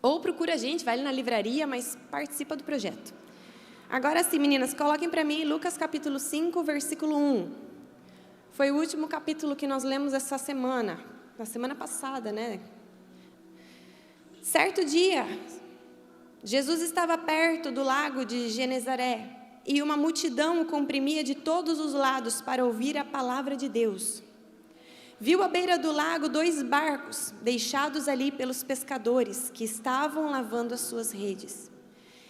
Ou procura a gente, vai ali na livraria, mas participa do projeto. Agora sim, meninas, coloquem para mim Lucas capítulo 5, versículo 1. Foi o último capítulo que nós lemos essa semana, na semana passada, né? Certo dia, Jesus estava perto do lago de Genezaré e uma multidão o comprimia de todos os lados para ouvir a palavra de Deus. Viu à beira do lago 2 barcos deixados ali pelos pescadores que estavam lavando as suas redes.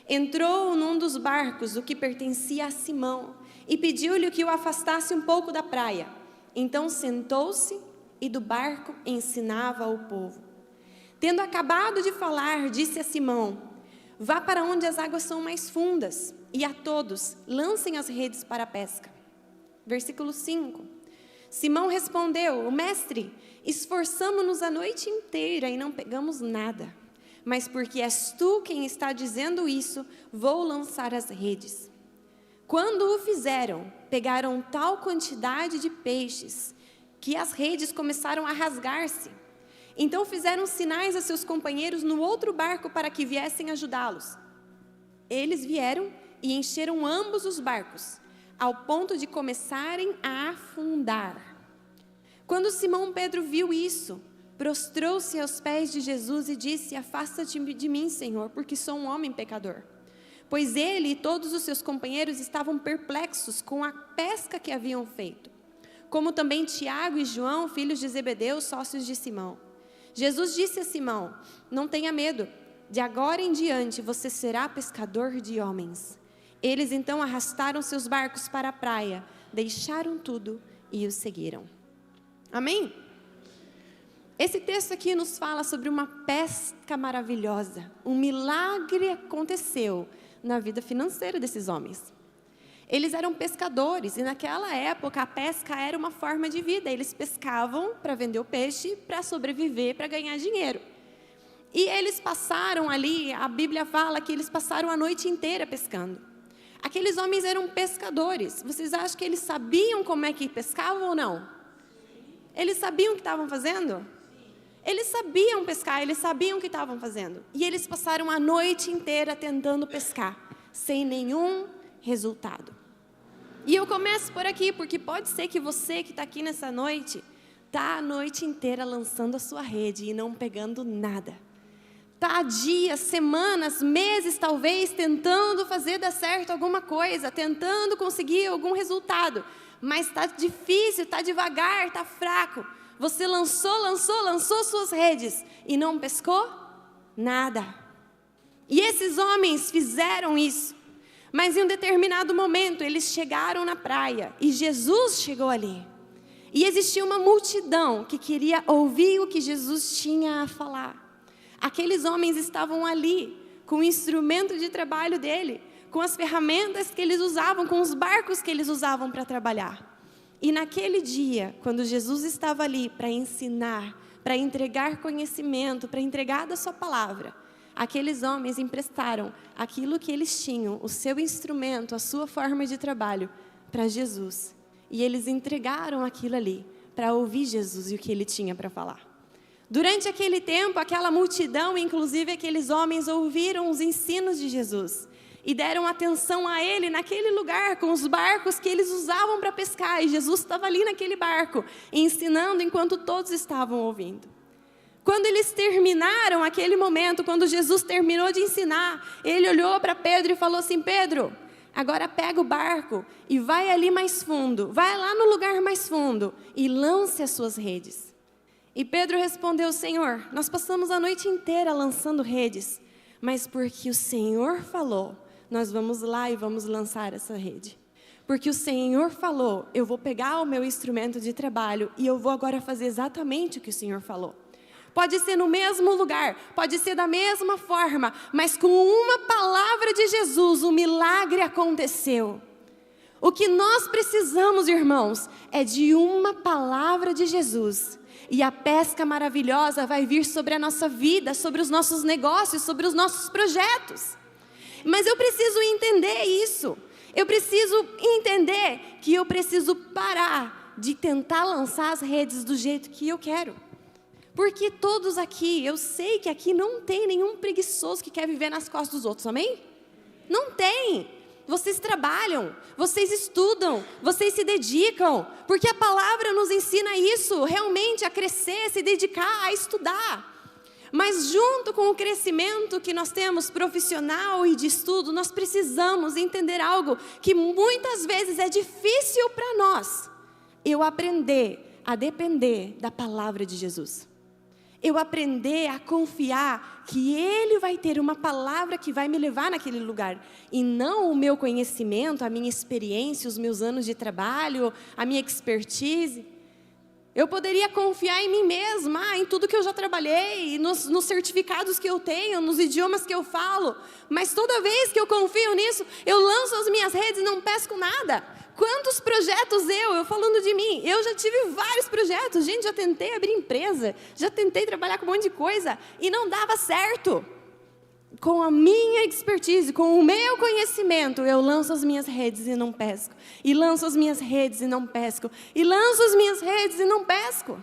Entrou num dos barcos, o que pertencia a Simão, e pediu-lhe que o afastasse um pouco da praia. Então sentou-se e do barco ensinava ao povo. Tendo acabado de falar, disse a Simão: vá para onde as águas são mais fundas, e a todos lancem as redes para a pesca. Versículo 5. Simão respondeu: mestre, esforçamo-nos a noite inteira e não pegamos nada. Mas porque és tu quem está dizendo isso, vou lançar as redes. Quando o fizeram, pegaram tal quantidade de peixes que as redes começaram a rasgar-se. Então fizeram sinais a seus companheiros no outro barco para que viessem ajudá-los. Eles vieram e encheram ambos os barcos, ao ponto de começarem a afundar. Quando Simão Pedro viu isso, prostrou-se aos pés de Jesus e disse: afasta-te de mim, Senhor, porque sou um homem pecador. Pois ele e todos os seus companheiros estavam perplexos com a pesca que haviam feito, como também Tiago e João, filhos de Zebedeu, sócios de Simão. Jesus disse a Simão: não tenha medo, de agora em diante você será pescador de homens. Eles então arrastaram seus barcos para a praia, deixaram tudo e o seguiram. Amém? Esse texto aqui nos fala sobre uma pesca maravilhosa. Um milagre aconteceu na vida financeira desses homens. Eles eram pescadores e naquela época a pesca era uma forma de vida. Eles pescavam para vender o peixe, para sobreviver, para ganhar dinheiro. E eles passaram ali, a Bíblia fala que eles passaram a noite inteira pescando. Aqueles homens eram pescadores. Vocês acham que eles sabiam como é que pescavam ou não? Eles sabiam o que estavam fazendo? Eles sabiam pescar, eles sabiam o que estavam fazendo. E eles passaram a noite inteira tentando pescar, sem nenhum resultado. E eu começo por aqui, porque pode ser que você que está aqui nessa noite, está a noite inteira lançando a sua rede e não pegando nada. Está dias, semanas, meses talvez, tentando fazer dar certo alguma coisa, tentando conseguir algum resultado. Mas está difícil, está devagar, está fraco. Você lançou suas redes e não pescou nada. E esses homens fizeram isso. Mas em um determinado momento, eles chegaram na praia e Jesus chegou ali. E existia uma multidão que queria ouvir o que Jesus tinha a falar. Aqueles homens estavam ali, com o instrumento de trabalho dele, com as ferramentas que eles usavam, com os barcos que eles usavam para trabalhar. E naquele dia, quando Jesus estava ali para ensinar, para entregar conhecimento, para entregar da sua palavra, aqueles homens emprestaram aquilo que eles tinham, o seu instrumento, a sua forma de trabalho, para Jesus. E eles entregaram aquilo ali, para ouvir Jesus e o que ele tinha para falar. Durante aquele tempo, aquela multidão, inclusive aqueles homens, ouviram os ensinos de Jesus. E deram atenção a ele naquele lugar, com os barcos que eles usavam para pescar. E Jesus estava ali naquele barco, ensinando enquanto todos estavam ouvindo. Quando eles terminaram aquele momento, quando Jesus terminou de ensinar, ele olhou para Pedro e falou assim: Pedro, agora pega o barco e vai ali mais fundo, vai lá no lugar mais fundo e lance as suas redes. E Pedro respondeu: Senhor, nós passamos a noite inteira lançando redes, mas porque o Senhor falou, nós vamos lá e vamos lançar essa rede. Porque o Senhor falou, eu vou pegar o meu instrumento de trabalho e eu vou agora fazer exatamente o que o Senhor falou. Pode ser no mesmo lugar, pode ser da mesma forma, mas com uma palavra de Jesus, o milagre aconteceu. O que nós precisamos, irmãos, é de uma palavra de Jesus. E a pesca maravilhosa vai vir sobre a nossa vida, sobre os nossos negócios, sobre os nossos projetos. Mas eu preciso entender isso. Eu preciso entender que eu preciso parar de tentar lançar as redes do jeito que eu quero. Porque todos aqui, eu sei que aqui não tem nenhum preguiçoso que quer viver nas costas dos outros, amém? Não tem. Vocês trabalham, vocês estudam, vocês se dedicam, porque a palavra nos ensina isso, realmente a crescer, se dedicar, a estudar. Mas junto com o crescimento que nós temos profissional e de estudo, nós precisamos entender algo que muitas vezes é difícil para nós. Eu aprender a depender da palavra de Jesus. Eu aprender a confiar que Ele vai ter uma palavra que vai me levar naquele lugar. E não o meu conhecimento, a minha experiência, os meus anos de trabalho, a minha expertise. Eu poderia confiar em mim mesma, em tudo que eu já trabalhei, nos certificados que eu tenho, nos idiomas que eu falo. Mas toda vez que eu confio nisso, eu lanço as minhas redes e não pesco nada. Quantos projetos eu falando de mim, eu já tive vários projetos, gente, já tentei abrir empresa, já tentei trabalhar com um monte de coisa e não dava certo. Com a minha expertise, com o meu conhecimento, eu lanço as minhas redes e não pesco. E lanço as minhas redes e não pesco. E lanço as minhas redes e não pesco.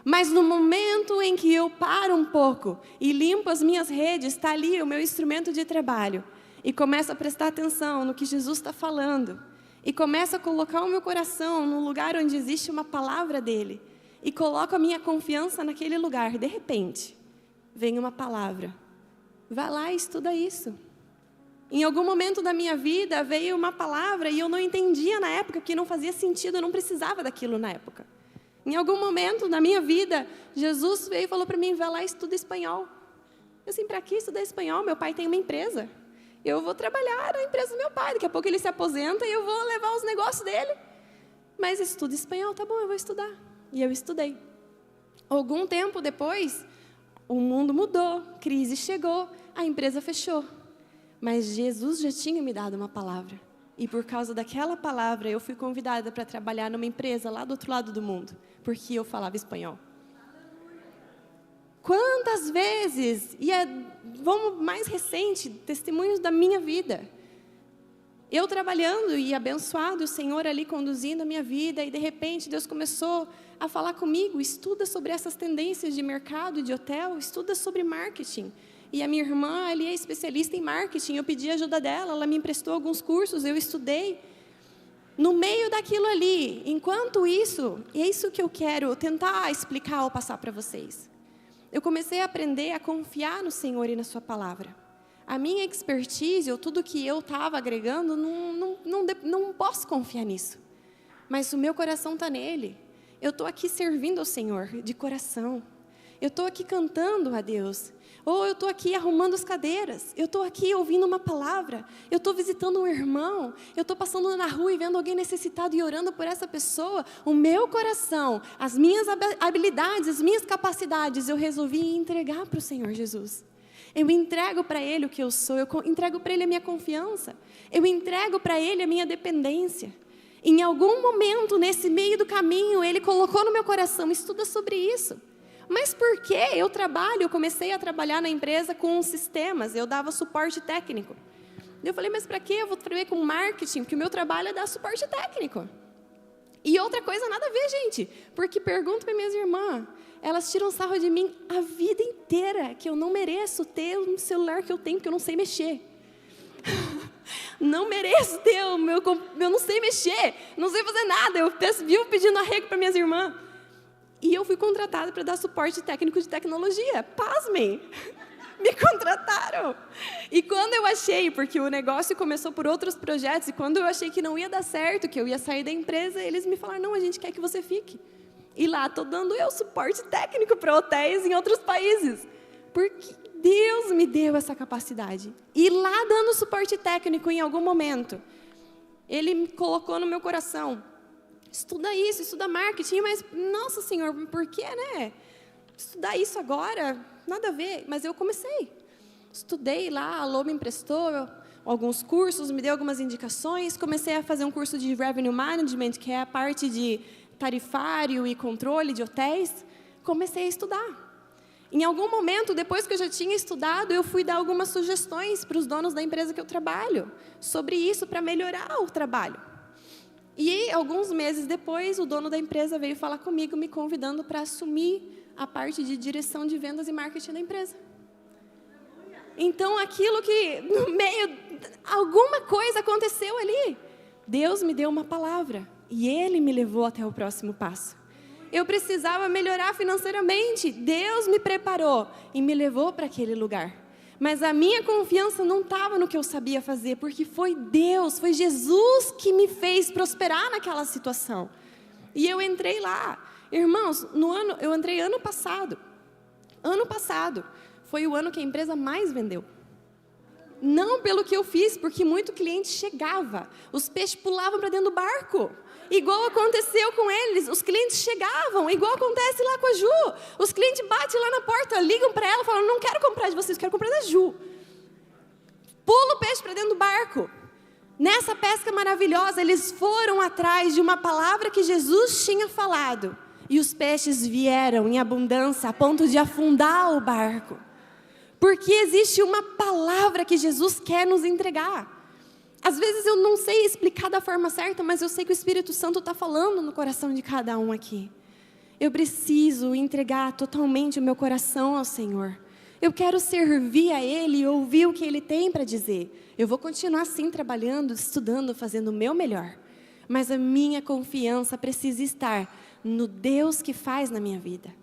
Mas no momento em que eu paro um pouco e limpo as minhas redes, está ali o meu instrumento de trabalho. E começo a prestar atenção no que Jesus está falando. E começo a colocar o meu coração no lugar onde existe uma palavra dele. E coloco a minha confiança naquele lugar. De repente, vem uma palavra. Vai lá e estuda isso. Em algum momento da minha vida veio uma palavra e eu não entendia na época, porque não fazia sentido, eu não precisava daquilo na época. Em algum momento da minha vida, Jesus veio e falou para mim, vai lá e estuda espanhol. Eu assim, para que estudar espanhol? Meu pai tem uma empresa. Eu vou trabalhar na empresa do meu pai, daqui a pouco ele se aposenta e eu vou levar os negócios dele. Mas estuda espanhol, tá bom, eu vou estudar. E eu estudei. Algum tempo depois, o mundo mudou, crise chegou, a empresa fechou. Mas Jesus já tinha me dado uma palavra. E por causa daquela palavra, eu fui convidada para trabalhar numa empresa lá do outro lado do mundo, porque eu falava espanhol. Quantas vezes, vamos mais recente, testemunhos da minha vida. Eu trabalhando e abençoado, o Senhor ali conduzindo a minha vida, e de repente Deus começou a falar comigo, estuda sobre essas tendências de mercado, de hotel, estuda sobre marketing. E a minha irmã ali é especialista em marketing, eu pedi ajuda dela, ela me emprestou alguns cursos, eu estudei. No meio daquilo ali, enquanto isso, e é isso que eu quero tentar explicar ou passar para vocês. Eu comecei a aprender a confiar no Senhor e na sua palavra. A minha expertise, ou tudo que eu estava agregando, não posso confiar nisso. Mas o meu coração está nele. Eu estou aqui servindo ao Senhor de coração. Eu estou aqui cantando a Deus. Ou eu estou aqui arrumando as cadeiras. Eu estou aqui ouvindo uma palavra. Eu estou visitando um irmão. Eu estou passando na rua e vendo alguém necessitado e orando por essa pessoa. O meu coração, as minhas habilidades, as minhas capacidades, eu resolvi entregar para o Senhor Jesus. Eu entrego para Ele o que eu sou. Eu entrego para Ele a minha confiança. Eu entrego para Ele a minha dependência. Em algum momento, nesse meio do caminho, Ele colocou no meu coração, estuda sobre isso. Mas por que eu comecei a trabalhar na empresa com sistemas, eu dava suporte técnico. Eu falei, mas para que eu vou trabalhar com marketing? Porque o meu trabalho é dar suporte técnico. E outra coisa, nada a ver, gente. Porque pergunto para minhas irmãs, elas tiram sarro de mim a vida inteira, que eu não mereço ter um celular que eu tenho, que eu não sei mexer. Não mereço ter eu não sei mexer, não sei fazer nada. Eu vivo pedindo arrego para minhas irmãs. E eu fui contratada para dar suporte técnico de tecnologia. Pasmem! Me contrataram. E quando eu achei, porque o negócio começou por outros projetos, e quando eu achei que não ia dar certo, que eu ia sair da empresa, eles me falaram, não, a gente quer que você fique. E lá estou dando eu suporte técnico para hotéis em outros países. Porque Deus me deu essa capacidade. E lá dando suporte técnico em algum momento, Ele me colocou no meu coração. Estuda isso, estuda marketing, mas, nossa Senhor, por que, né? Estudar isso agora, nada a ver. Mas eu comecei. Estudei lá, a Lô me emprestou alguns cursos, me deu algumas indicações. Comecei a fazer um curso de Revenue Management, que é a parte de tarifário e controle de hotéis. Comecei a estudar. Em algum momento, depois que eu já tinha estudado, eu fui dar algumas sugestões para os donos da empresa que eu trabalho, sobre isso, para melhorar o trabalho. E alguns meses depois, o dono da empresa veio falar comigo, me convidando para assumir a parte de direção de vendas e marketing da empresa. Então, aquilo que no meio, alguma coisa aconteceu ali. Deus me deu uma palavra e Ele me levou até o próximo passo. Eu precisava melhorar financeiramente. Deus me preparou e me levou para aquele lugar. Mas a minha confiança não estava no que eu sabia fazer, porque foi Deus, foi Jesus que me fez prosperar naquela situação. E eu entrei lá. Irmãos, eu entrei ano passado. Ano passado foi o ano que a empresa mais vendeu. Não pelo que eu fiz, porque muito cliente chegava. Os peixes pulavam para dentro do barco. Igual aconteceu com eles, os clientes chegavam, igual acontece lá com a Ju. Os clientes batem lá na porta, ligam para ela, falam, não quero comprar de vocês, quero comprar da Ju. Pula o peixe para dentro do barco. Nessa pesca maravilhosa, eles foram atrás de uma palavra que Jesus tinha falado. E os peixes vieram em abundância, a ponto de afundar o barco. Porque existe uma palavra que Jesus quer nos entregar. Às vezes eu não sei explicar da forma certa, mas eu sei que o Espírito Santo está falando no coração de cada um aqui. Eu preciso entregar totalmente o meu coração ao Senhor. Eu quero servir a Ele e ouvir o que Ele tem para dizer. Eu vou continuar assim trabalhando, estudando, fazendo o meu melhor. Mas a minha confiança precisa estar no Deus que faz na minha vida.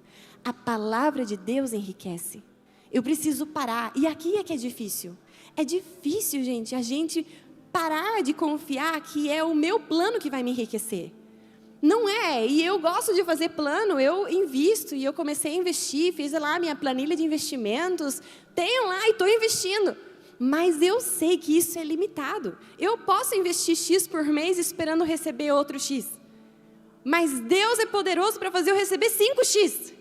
A palavra de Deus enriquece. Eu preciso parar. E aqui é que é difícil. É difícil, gente, a gente parar de confiar que é o meu plano que vai me enriquecer. Não é, e eu gosto de fazer plano, eu invisto, e eu comecei a investir, fiz lá a minha planilha de investimentos, tenho lá e estou investindo. Mas eu sei que isso é limitado. Eu posso investir X por mês esperando receber outro X. Mas Deus é poderoso para fazer eu receber 5X.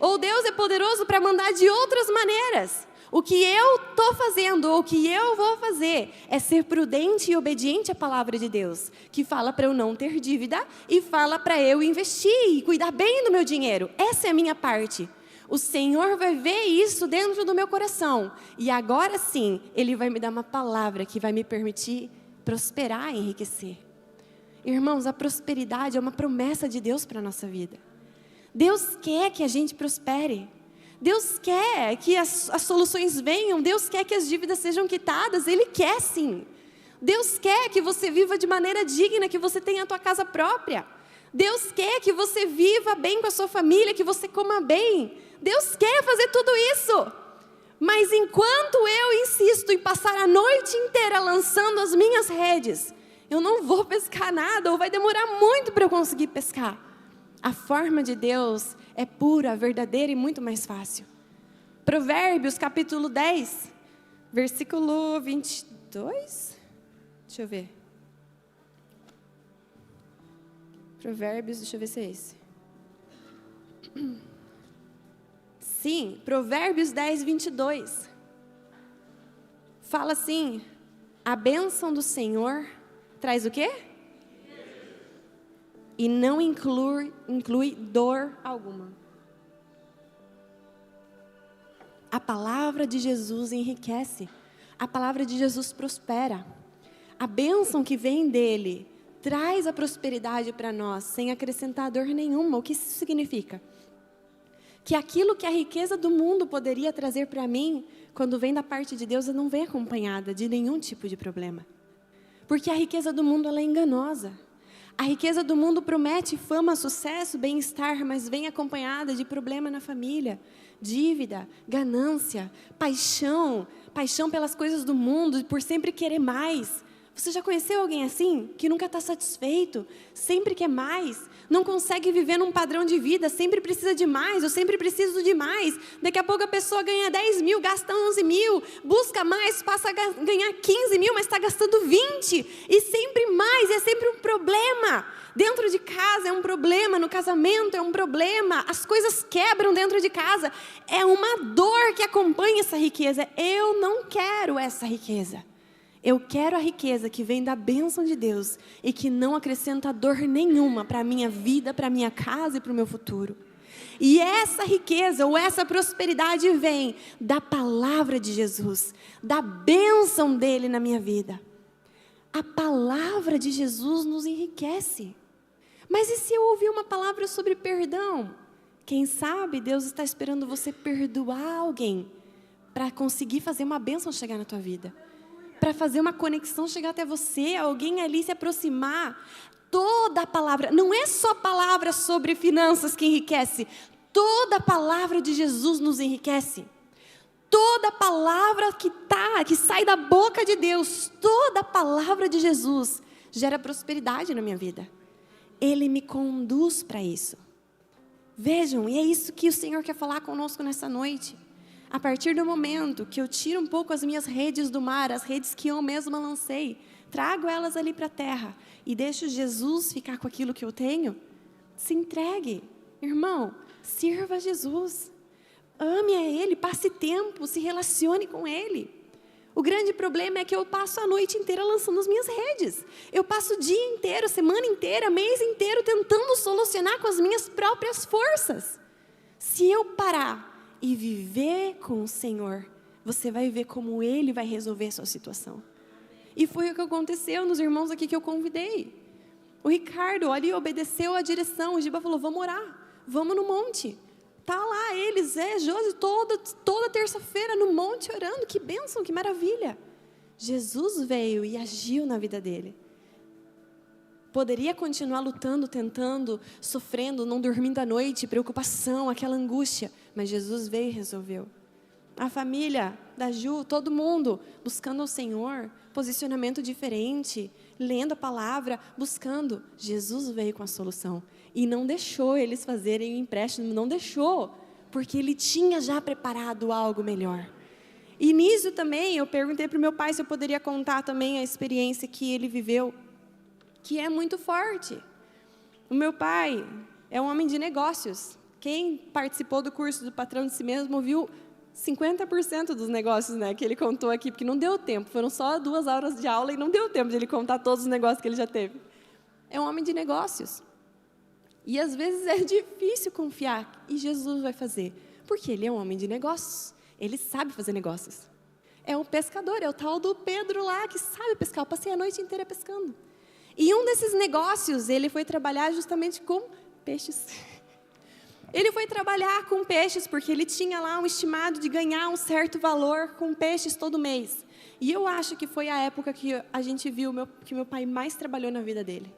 Ou Deus é poderoso para mandar de outras maneiras. O que eu estou fazendo, ou o que eu vou fazer, é ser prudente e obediente à palavra de Deus, que fala para eu não ter dívida e fala para eu investir e cuidar bem do meu dinheiro. Essa é a minha parte. O Senhor vai ver isso dentro do meu coração. E agora sim, Ele vai me dar uma palavra que vai me permitir prosperar e enriquecer. Irmãos, a prosperidade é uma promessa de Deus para a nossa vida. Deus quer que a gente prospere. Deus quer que as soluções venham, Deus quer que as dívidas sejam quitadas, Ele quer sim. Deus quer que você viva de maneira digna, que você tenha a tua casa própria. Deus quer que você viva bem com a sua família, que você coma bem. Deus quer fazer tudo isso. Mas enquanto eu insisto em passar a noite inteira lançando as minhas redes, eu não vou pescar nada, ou vai demorar muito para eu conseguir pescar. A forma de Deus é pura, verdadeira e muito mais fácil. Provérbios, capítulo 10, versículo 22. Deixa eu ver. Provérbios, deixa eu ver se é esse. Sim, Provérbios 10, 22. Fala assim, a bênção do Senhor traz o quê? E não inclui dor alguma. A palavra de Jesus enriquece. A palavra de Jesus prospera. A bênção que vem dele traz a prosperidade para nós, sem acrescentar dor nenhuma. O que isso significa? Que aquilo que a riqueza do mundo poderia trazer para mim, quando vem da parte de Deus, não vem acompanhada de nenhum tipo de problema. Porque a riqueza do mundo ela é enganosa. A riqueza do mundo promete fama, sucesso, bem-estar, mas vem acompanhada de problema na família, dívida, ganância, paixão pelas coisas do mundo, por sempre querer mais. Você já conheceu alguém assim? Que nunca está satisfeito, sempre quer mais, não consegue viver num padrão de vida, sempre precisa de mais, eu sempre preciso de mais. Daqui a pouco a pessoa ganha 10 mil, gasta 11 mil, busca mais, passa a ganhar 15 mil, mas está gastando 20. E sempre mais, é sempre um problema. Dentro de casa é um problema, no casamento é um problema, as coisas quebram dentro de casa. É uma dor que acompanha essa riqueza. Eu não quero essa riqueza. Eu quero a riqueza que vem da bênção de Deus e que não acrescenta dor nenhuma para a minha vida, para a minha casa e para o meu futuro. E essa riqueza ou essa prosperidade vem da palavra de Jesus, da bênção dele na minha vida. A palavra de Jesus nos enriquece. Mas e se eu ouvir uma palavra sobre perdão? Quem sabe Deus está esperando você perdoar alguém para conseguir fazer uma bênção chegar na tua vida. Para fazer uma conexão chegar até você, alguém ali se aproximar. Toda a palavra, não é só palavra sobre finanças que enriquece. Toda a palavra de Jesus nos enriquece. Toda a palavra que sai da boca de Deus, toda a palavra de Jesus gera prosperidade na minha vida. Ele me conduz para isso. Vejam, e é isso que o Senhor quer falar conosco nessa noite. A partir do momento que eu tiro um pouco as minhas redes do mar, as redes que eu mesma lancei, trago elas ali para a terra e deixo Jesus ficar com aquilo que eu tenho, se entregue. Irmão, sirva a Jesus. Ame a Ele, passe tempo, se relacione com Ele. O grande problema é que eu passo a noite inteira lançando as minha redes. Eu passo o dia inteiro, semana inteira, mês inteiro tentando solucionar com as minhas próprias forças. Se eu parar e viver com o Senhor, você vai ver como Ele vai resolver a sua situação. E foi o que aconteceu nos irmãos aqui que eu convidei. O Ricardo ali obedeceu a direção, o Giba falou, vamos orar, vamos no monte. Tá lá eles, Josi, toda terça-feira no monte orando, que bênção, que maravilha. Jesus veio e agiu na vida dele. Poderia continuar lutando, tentando, sofrendo, não dormindo à noite, preocupação, aquela angústia, mas Jesus veio e resolveu. A família da Ju, todo mundo buscando ao Senhor, posicionamento diferente, lendo a palavra, buscando. Jesus veio com a solução e não deixou eles fazerem o empréstimo, não deixou, porque Ele tinha já preparado algo melhor. E nisso também eu perguntei para o meu pai se eu poderia contar também a experiência que ele viveu, que é muito forte. O meu pai é um homem de negócios. Quem participou do curso do Patrão de Si Mesmo viu 50% dos negócios, né, que ele contou aqui, porque não deu tempo, foram só 2 horas de aula e não deu tempo de ele contar todos os negócios que ele já teve. É um homem de negócios. E às vezes é difícil confiar, e Jesus vai fazer, porque ele é um homem de negócios, ele sabe fazer negócios. É um pescador, é o tal do Pedro lá, que sabe pescar, eu passei a noite inteira pescando. E um desses negócios, ele foi trabalhar justamente com peixes. Ele foi trabalhar com peixes, porque ele tinha lá um estimado de ganhar um certo valor com peixes todo mês. E eu acho que foi a época que a gente viu que meu pai mais trabalhou na vida dele.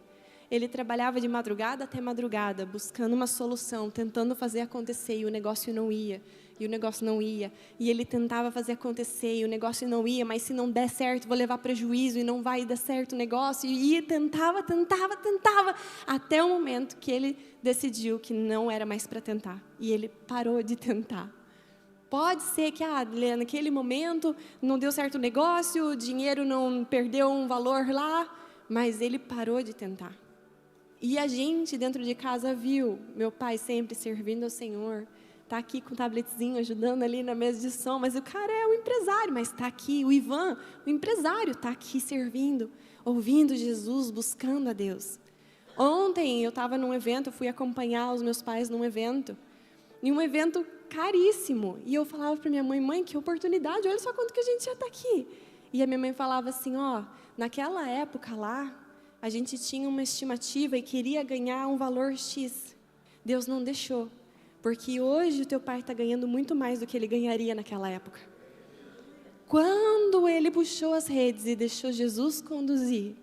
Ele trabalhava de madrugada até madrugada, buscando uma solução, tentando fazer acontecer, e o negócio não ia, e o negócio não ia. E ele tentava fazer acontecer, e o negócio não ia, mas se não der certo, vou levar prejuízo, e não vai dar certo o negócio. E tentava, até o momento que ele decidiu que não era mais para tentar. E ele parou de tentar. Pode ser que, naquele momento, não deu certo o negócio, o dinheiro não perdeu um valor lá, mas ele parou de tentar. E a gente dentro de casa viu meu pai sempre servindo ao Senhor, está aqui com o tabletzinho ajudando ali na mesa de som, mas o cara é um empresário, mas está aqui, o Ivan, o empresário, está aqui servindo, ouvindo Jesus, buscando a Deus. Ontem eu estava num evento, eu fui acompanhar os meus pais num evento, em um evento caríssimo, e eu falava para minha mãe, que oportunidade, olha só quanto que a gente já está aqui. E a minha mãe falava assim, naquela época lá, a gente tinha uma estimativa e queria ganhar um valor X. Deus não deixou, porque hoje o teu pai está ganhando muito mais do que ele ganharia naquela época. Quando ele puxou as redes e deixou Jesus conduzir,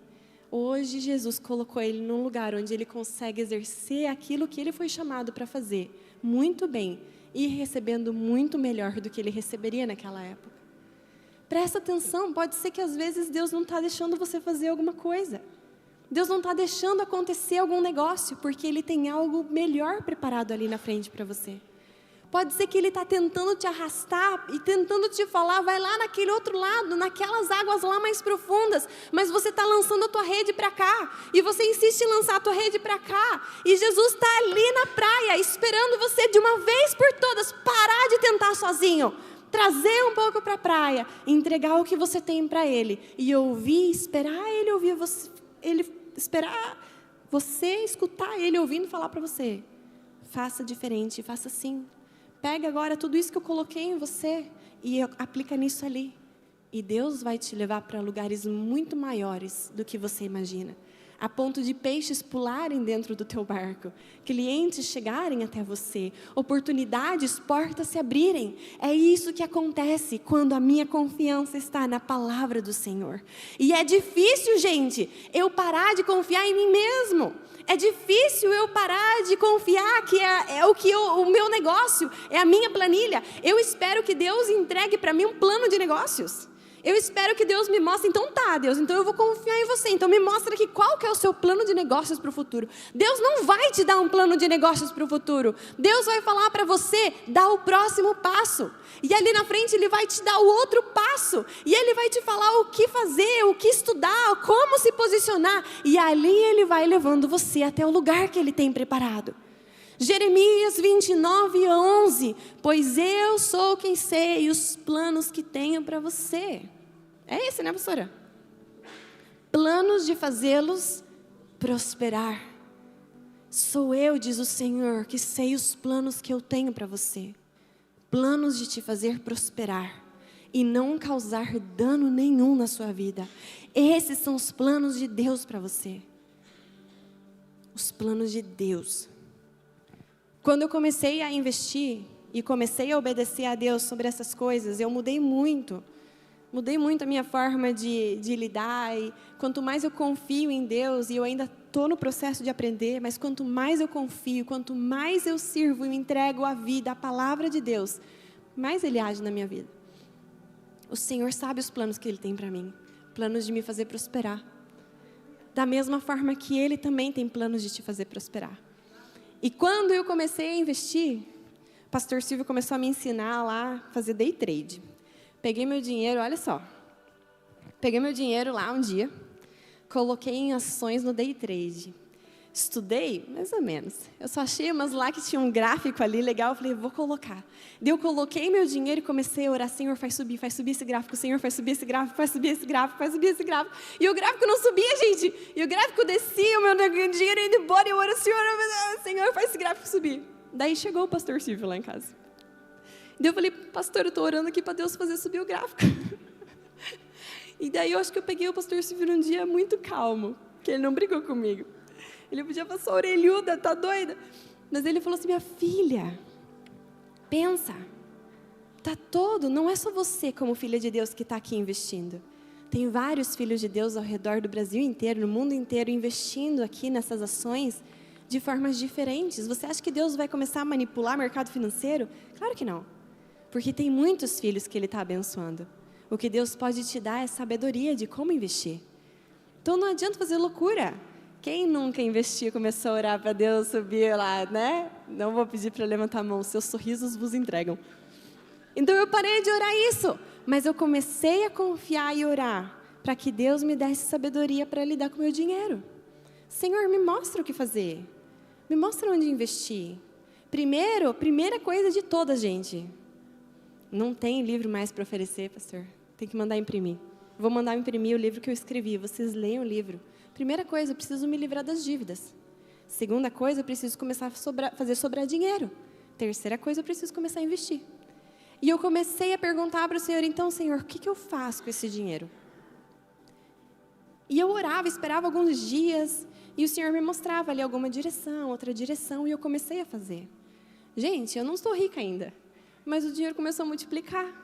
hoje Jesus colocou ele num lugar onde ele consegue exercer aquilo que ele foi chamado para fazer, muito bem, e recebendo muito melhor do que ele receberia naquela época. Presta atenção, pode ser que às vezes Deus não está deixando você fazer alguma coisa. Deus não está deixando acontecer algum negócio, porque Ele tem algo melhor preparado ali na frente para você. Pode ser que Ele está tentando te arrastar e tentando te falar, vai lá naquele outro lado, naquelas águas lá mais profundas, mas você está lançando a tua rede para cá, e você insiste em lançar a tua rede para cá, e Jesus está ali na praia, esperando você de uma vez por todas, parar de tentar sozinho, trazer um pouco para a praia, entregar o que você tem para Ele, e ouvir, esperar Ele ouvir você, esperar você escutar Ele ouvindo falar para você. Faça diferente, faça assim. Pega agora tudo isso que eu coloquei em você e aplica nisso ali. E Deus vai te levar para lugares muito maiores do que você imagina. a ponto de peixes pularem dentro do teu barco, clientes chegarem até você, oportunidades, portas se abrirem. É isso que acontece quando a minha confiança está na palavra do Senhor. E é difícil, gente, eu parar de confiar em mim mesmo. É difícil eu parar de confiar que o meu negócio, é a minha planilha. Eu espero que Deus entregue para mim um plano de negócios. Eu espero que Deus me mostre, então tá, Deus, então eu vou confiar em você. Então me mostra aqui qual que é o seu plano de negócios para o futuro. Deus não vai te dar um plano de negócios para o futuro. Deus vai falar para você, dá o próximo passo. E ali na frente Ele vai te dar o outro passo. E Ele vai te falar o que fazer, o que estudar, como se posicionar. E ali Ele vai levando você até o lugar que Ele tem preparado. Jeremias 29:11, pois eu sou quem sei os planos que tenho para você. É esse, né, pastora? Planos de fazê-los prosperar. Sou eu, diz o Senhor, que sei os planos que eu tenho para você. Planos de te fazer prosperar e não causar dano nenhum na sua vida. Esses são os planos de Deus para você. Os planos de Deus. Quando eu comecei a investir e comecei a obedecer a Deus sobre essas coisas, eu mudei muito. Mudei muito a minha forma de lidar. E quanto mais eu confio em Deus, e eu ainda estou no processo de aprender, mas quanto mais eu confio, quanto mais eu sirvo e me entrego a vida, a palavra de Deus, mais Ele age na minha vida. O Senhor sabe os planos que Ele tem para mim. Planos de me fazer prosperar. Da mesma forma que Ele também tem planos de te fazer prosperar. E quando eu comecei a investir, o pastor Silvio começou a me ensinar lá a fazer day trade. Peguei meu dinheiro, olha só. Peguei meu dinheiro lá um dia, coloquei em ações no day trade. Estudei, mais ou menos. Eu só achei umas lá que tinha um gráfico ali legal, eu falei, vou colocar. Daí eu coloquei meu dinheiro e comecei a orar, Senhor, faz subir esse gráfico, Senhor, faz subir esse gráfico, faz subir esse gráfico, faz subir esse gráfico. E o gráfico não subia, gente. E o gráfico descia, o meu dinheiro indo embora, e eu oro, Senhor, faz esse gráfico subir. Daí chegou o pastor Silvio lá em casa. Daí eu falei, pastor, eu estou orando aqui para Deus fazer subir o gráfico. E daí eu acho que eu peguei o pastor Silvio num dia muito calmo, que ele não brigou comigo. Ele podia passar orelhuda, tá doida? Mas ele falou assim, minha filha, pensa, não é só você como filha de Deus que está aqui investindo. Tem vários filhos de Deus ao redor do Brasil inteiro, no mundo inteiro, investindo aqui nessas ações de formas diferentes. Você acha que Deus vai começar a manipular o mercado financeiro? Claro que não. Porque tem muitos filhos que Ele está abençoando. O que Deus pode te dar é sabedoria de como investir. Então não adianta fazer loucura. Quem nunca investiu e começou a orar para Deus subir lá, né? Não vou pedir para levantar a mão, seus sorrisos vos entregam. Então eu parei de orar isso, mas eu comecei a confiar e orar para que Deus me desse sabedoria para lidar com o meu dinheiro. Senhor, me mostra o que fazer. Me mostra onde investir. Primeira coisa de todas, gente. Não tem livro mais para oferecer, pastor. Tem que mandar imprimir. Vou mandar imprimir o livro que eu escrevi. Vocês leiam o livro. Primeira coisa, eu preciso me livrar das dívidas. Segunda coisa, eu preciso começar a fazer sobrar dinheiro. Terceira coisa, eu preciso começar a investir. E eu comecei a perguntar para o Senhor, então, Senhor, o que eu faço com esse dinheiro? E eu orava, esperava alguns dias, e o Senhor me mostrava ali alguma direção, outra direção, e eu comecei a fazer. Gente, eu não sou rica ainda, mas o dinheiro começou a multiplicar.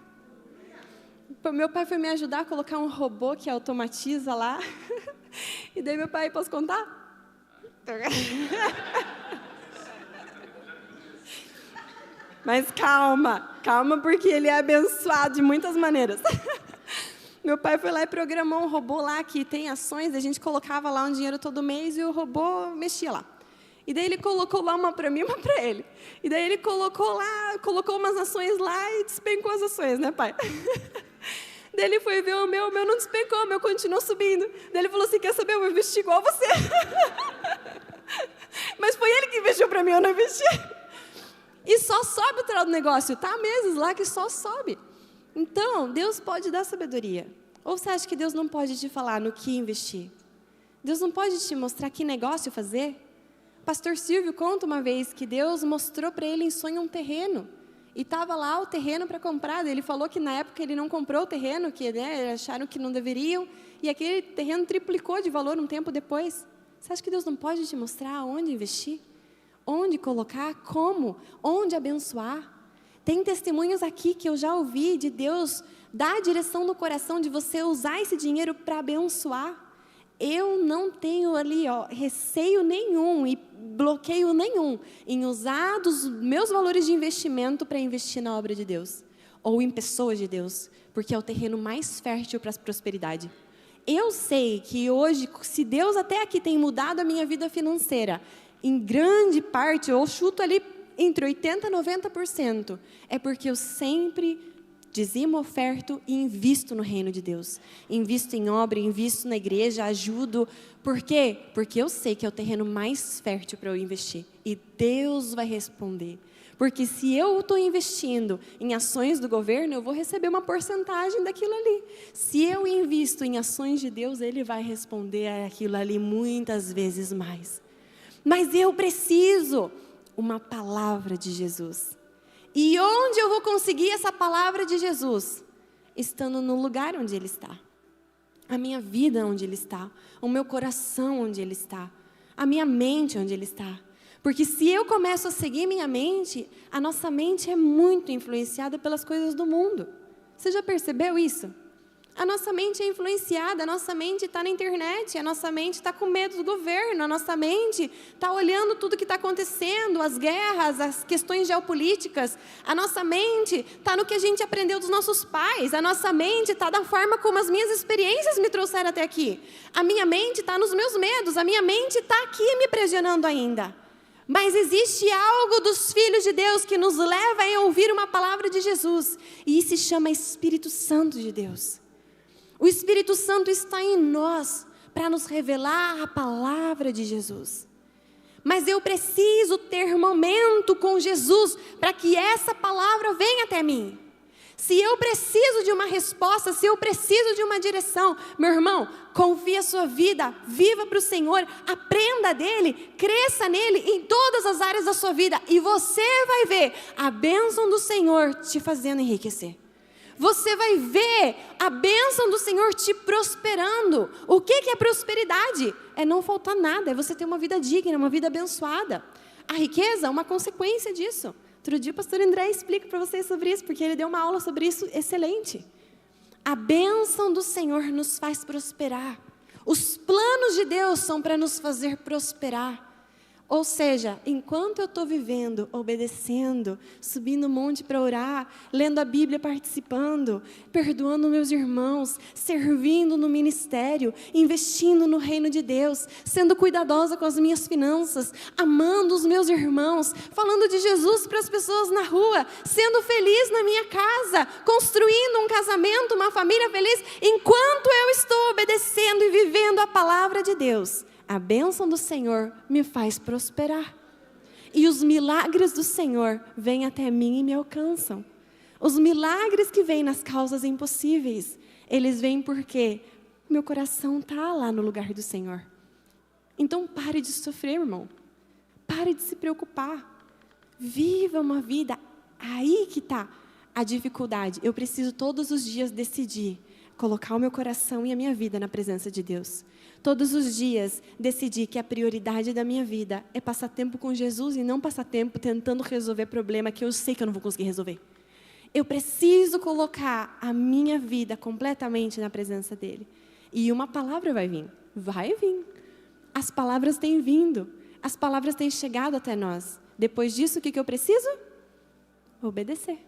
Meu pai foi me ajudar a colocar um robô que automatiza lá. E daí meu pai, posso contar? Mas calma, porque ele é abençoado de muitas maneiras. Meu pai foi lá e programou um robô lá que tem ações, a gente colocava lá um dinheiro todo mês e o robô mexia lá. E daí ele colocou lá uma para mim e uma para ele. E daí ele colocou umas ações lá e despencou as ações, né, pai? Daí ele foi ver o meu não despencou, o meu continuou subindo. Daí ele falou assim, quer saber, eu vou investir igual você. Mas foi ele que investiu para mim, eu não investi. E só sobe o tal do negócio, tá há meses lá que só sobe. Então, Deus pode dar sabedoria. Ou você acha que Deus não pode te falar no que investir? Deus não pode te mostrar que negócio fazer? Pastor Silvio conta uma vez que Deus mostrou para ele em sonho um terreno. E estava lá o terreno para comprar. Ele falou que na época ele não comprou o terreno, que acharam que não deveriam. E aquele terreno triplicou de valor um tempo depois. Você acha que Deus não pode te mostrar onde investir? Onde colocar? Como? Onde abençoar? Tem testemunhos aqui que eu já ouvi de Deus dar a direção no coração de você usar esse dinheiro para abençoar. Eu não tenho ali, receio nenhum e bloqueio nenhum em usar dos meus valores de investimento para investir na obra de Deus ou em pessoas de Deus, porque é o terreno mais fértil para a prosperidade. Eu sei que hoje, se Deus até aqui tem mudado a minha vida financeira, em grande parte, eu chuto ali entre 80% e 90%, é porque eu sempre dizimo, oferto e invisto no reino de Deus. Invisto em obra, invisto na igreja, ajudo. Por quê? Porque eu sei que é o terreno mais fértil para eu investir. E Deus vai responder. Porque se eu estou investindo em ações do governo, eu vou receber uma porcentagem daquilo ali. Se eu invisto em ações de Deus, Ele vai responder aquilo ali muitas vezes mais. Mas eu preciso uma palavra de Jesus. E onde eu vou conseguir essa palavra de Jesus? Estando no lugar onde Ele está. A minha vida onde Ele está. O meu coração onde Ele está. A minha mente onde Ele está. Porque se eu começo a seguir minha mente, a nossa mente é muito influenciada pelas coisas do mundo. Você já percebeu isso? A nossa mente é influenciada, a nossa mente está na internet, a nossa mente está com medo do governo, a nossa mente está olhando tudo que está acontecendo, as guerras, as questões geopolíticas, a nossa mente está no que a gente aprendeu dos nossos pais, a nossa mente está da forma como as minhas experiências me trouxeram até aqui, a minha mente está nos meus medos, a minha mente está aqui me aprisionando ainda. Mas existe algo dos filhos de Deus que nos leva a ouvir uma palavra de Jesus, e isso se chama Espírito Santo de Deus. O Espírito Santo está em nós para nos revelar a palavra de Jesus. Mas eu preciso ter momento com Jesus para que essa palavra venha até mim. Se eu preciso de uma resposta, se eu preciso de uma direção, meu irmão, confie a sua vida, viva para o Senhor, aprenda dEle, cresça nele em todas as áreas da sua vida e você vai ver a bênção do Senhor te fazendo enriquecer. Você vai ver a bênção do Senhor te prosperando. O que é prosperidade? É não faltar nada, é você ter uma vida digna, uma vida abençoada. A riqueza é uma consequência disso. Outro dia o pastor André explica para vocês sobre isso, porque ele deu uma aula sobre isso excelente. A bênção do Senhor nos faz prosperar. Os planos de Deus são para nos fazer prosperar. Ou seja, enquanto eu estou vivendo, obedecendo, subindo o monte para orar, lendo a Bíblia, participando, perdoando meus irmãos, servindo no ministério, investindo no reino de Deus, sendo cuidadosa com as minhas finanças, amando os meus irmãos, falando de Jesus para as pessoas na rua, sendo feliz na minha casa, construindo um casamento, uma família feliz, enquanto eu estou obedecendo e vivendo a palavra de Deus, a bênção do Senhor me faz prosperar. E os milagres do Senhor vêm até mim e me alcançam. Os milagres que vêm nas causas impossíveis, eles vêm porque meu coração está lá no lugar do Senhor. Então pare de sofrer, irmão. Pare de se preocupar. Viva uma vida. Aí que está a dificuldade. Eu preciso todos os dias decidir colocar o meu coração e a minha vida na presença de Deus. Todos os dias decidir que a prioridade da minha vida é passar tempo com Jesus e não passar tempo tentando resolver problema que eu sei que eu não vou conseguir resolver. Eu preciso colocar a minha vida completamente na presença dEle. E uma palavra vai vir. Vai vir. As palavras têm vindo. As palavras têm chegado até nós. Depois disso, o que eu preciso? Obedecer.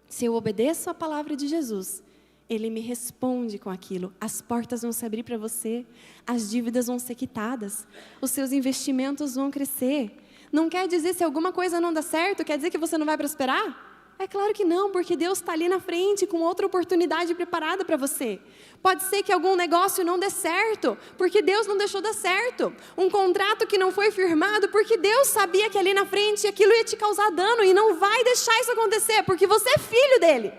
Se eu obedeço a palavra de Jesus, Ele me responde com aquilo. As portas vão se abrir para você. As dívidas vão ser quitadas. Os seus investimentos vão crescer. Não quer dizer se alguma coisa não dá certo, quer dizer que você não vai prosperar? É claro que não, porque Deus está ali na frente com outra oportunidade preparada para você. Pode ser que algum negócio não dê certo, porque Deus não deixou dar certo. Um contrato que não foi firmado, porque Deus sabia que ali na frente aquilo ia te causar dano e não vai deixar isso acontecer, porque você é filho dEle.